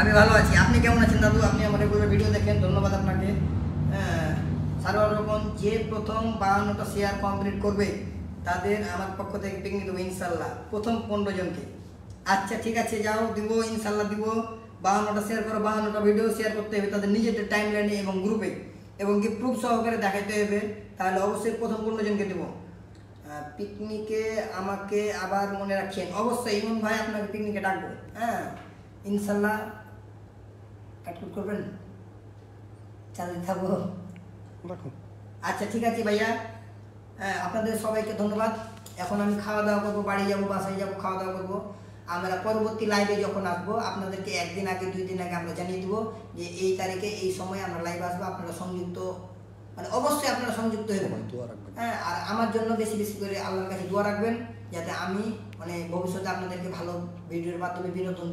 আমি ভালো আছি। আপনি কেমন আছেন দাদু? আপনি আমার রেগুলার ভিডিও দেখেন, ধন্যবাদ আপনাকে। সারোয়ার রকম যে প্রথম 52টা শেয়ার কমপ্লিট করবে তাদের আমার পক্ষ থেকে পিকনিক দেবো ইনশাল্লাহ, প্রথম 15 জনকে। আচ্ছা ঠিক আছে যাও, দিব ইনশাল্লাহ দিব। 52টা শেয়ার করো, 52টা ভিডিও শেয়ার করতে হবে তাদের নিজেদের টাইম লাইনে এবং গ্রুপে, এবং কি প্রুফ সহকারে দেখাইতে হবে, তাহলে অবশ্যই প্রথম 15 জনকে দেবো। পিকনিকে আমাকে আবার মনে রাখছেন, অবশ্যই ইমন ভাই আপনাকে পিকনিকে ডাকবো। হ্যাঁ ইনশাল্লাহ, কাটকুট করবেন, চালিয়ে থাকবো। রাখুন। আচ্ছা ঠিক আছে ভাইয়া, আপনাদের সবাইকে ধন্যবাদ। এখন আমি খাওয়া দাওয়া করবো, বাড়ি যাবো, বাসায় যাবো, খাওয়া দাওয়া করবো। আমরা পরবর্তী লাইভে যখন আসবো আপনাদেরকে একদিন আগে 2 দিন আগে আমরা জানিয়ে দেবো যে এই তারিখে এই সময় আমরা লাইভ আসবো। আপনারা সংযুক্ত, মানে অবশ্যই আপনারা সংযুক্ত হবেন। সবাই দোয়া রাখবেন। হ্যাঁ, আর আমার জন্য বেশি বেশি করে আল্লাহর কাছে দোয়া রাখবেন, যাতে আমি মানে ভবিষ্যতে আপনাদেরকে ভালো ভিডিওর মাধ্যমে বিনোদন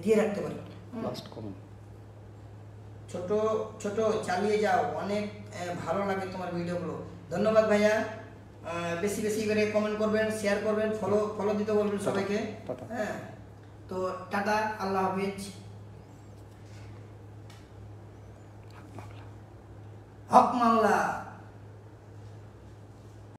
দিয়ে রাখতে পারি। Last comment. ছোট ছোট চালিয়ে যাও, অনেক ভালো লাগে তোমার ভিডিওগুলো। ধন্যবাদ ভাইয়া। বেশি বেশি করে কমেন্ট করবেন, শেয়ার করবেন, ফলো দিতে বলবেন সবাইকে। টাটা। হ্যাঁ, তো টাটা, আল্লাহ হাফিজ। হক মাওলা।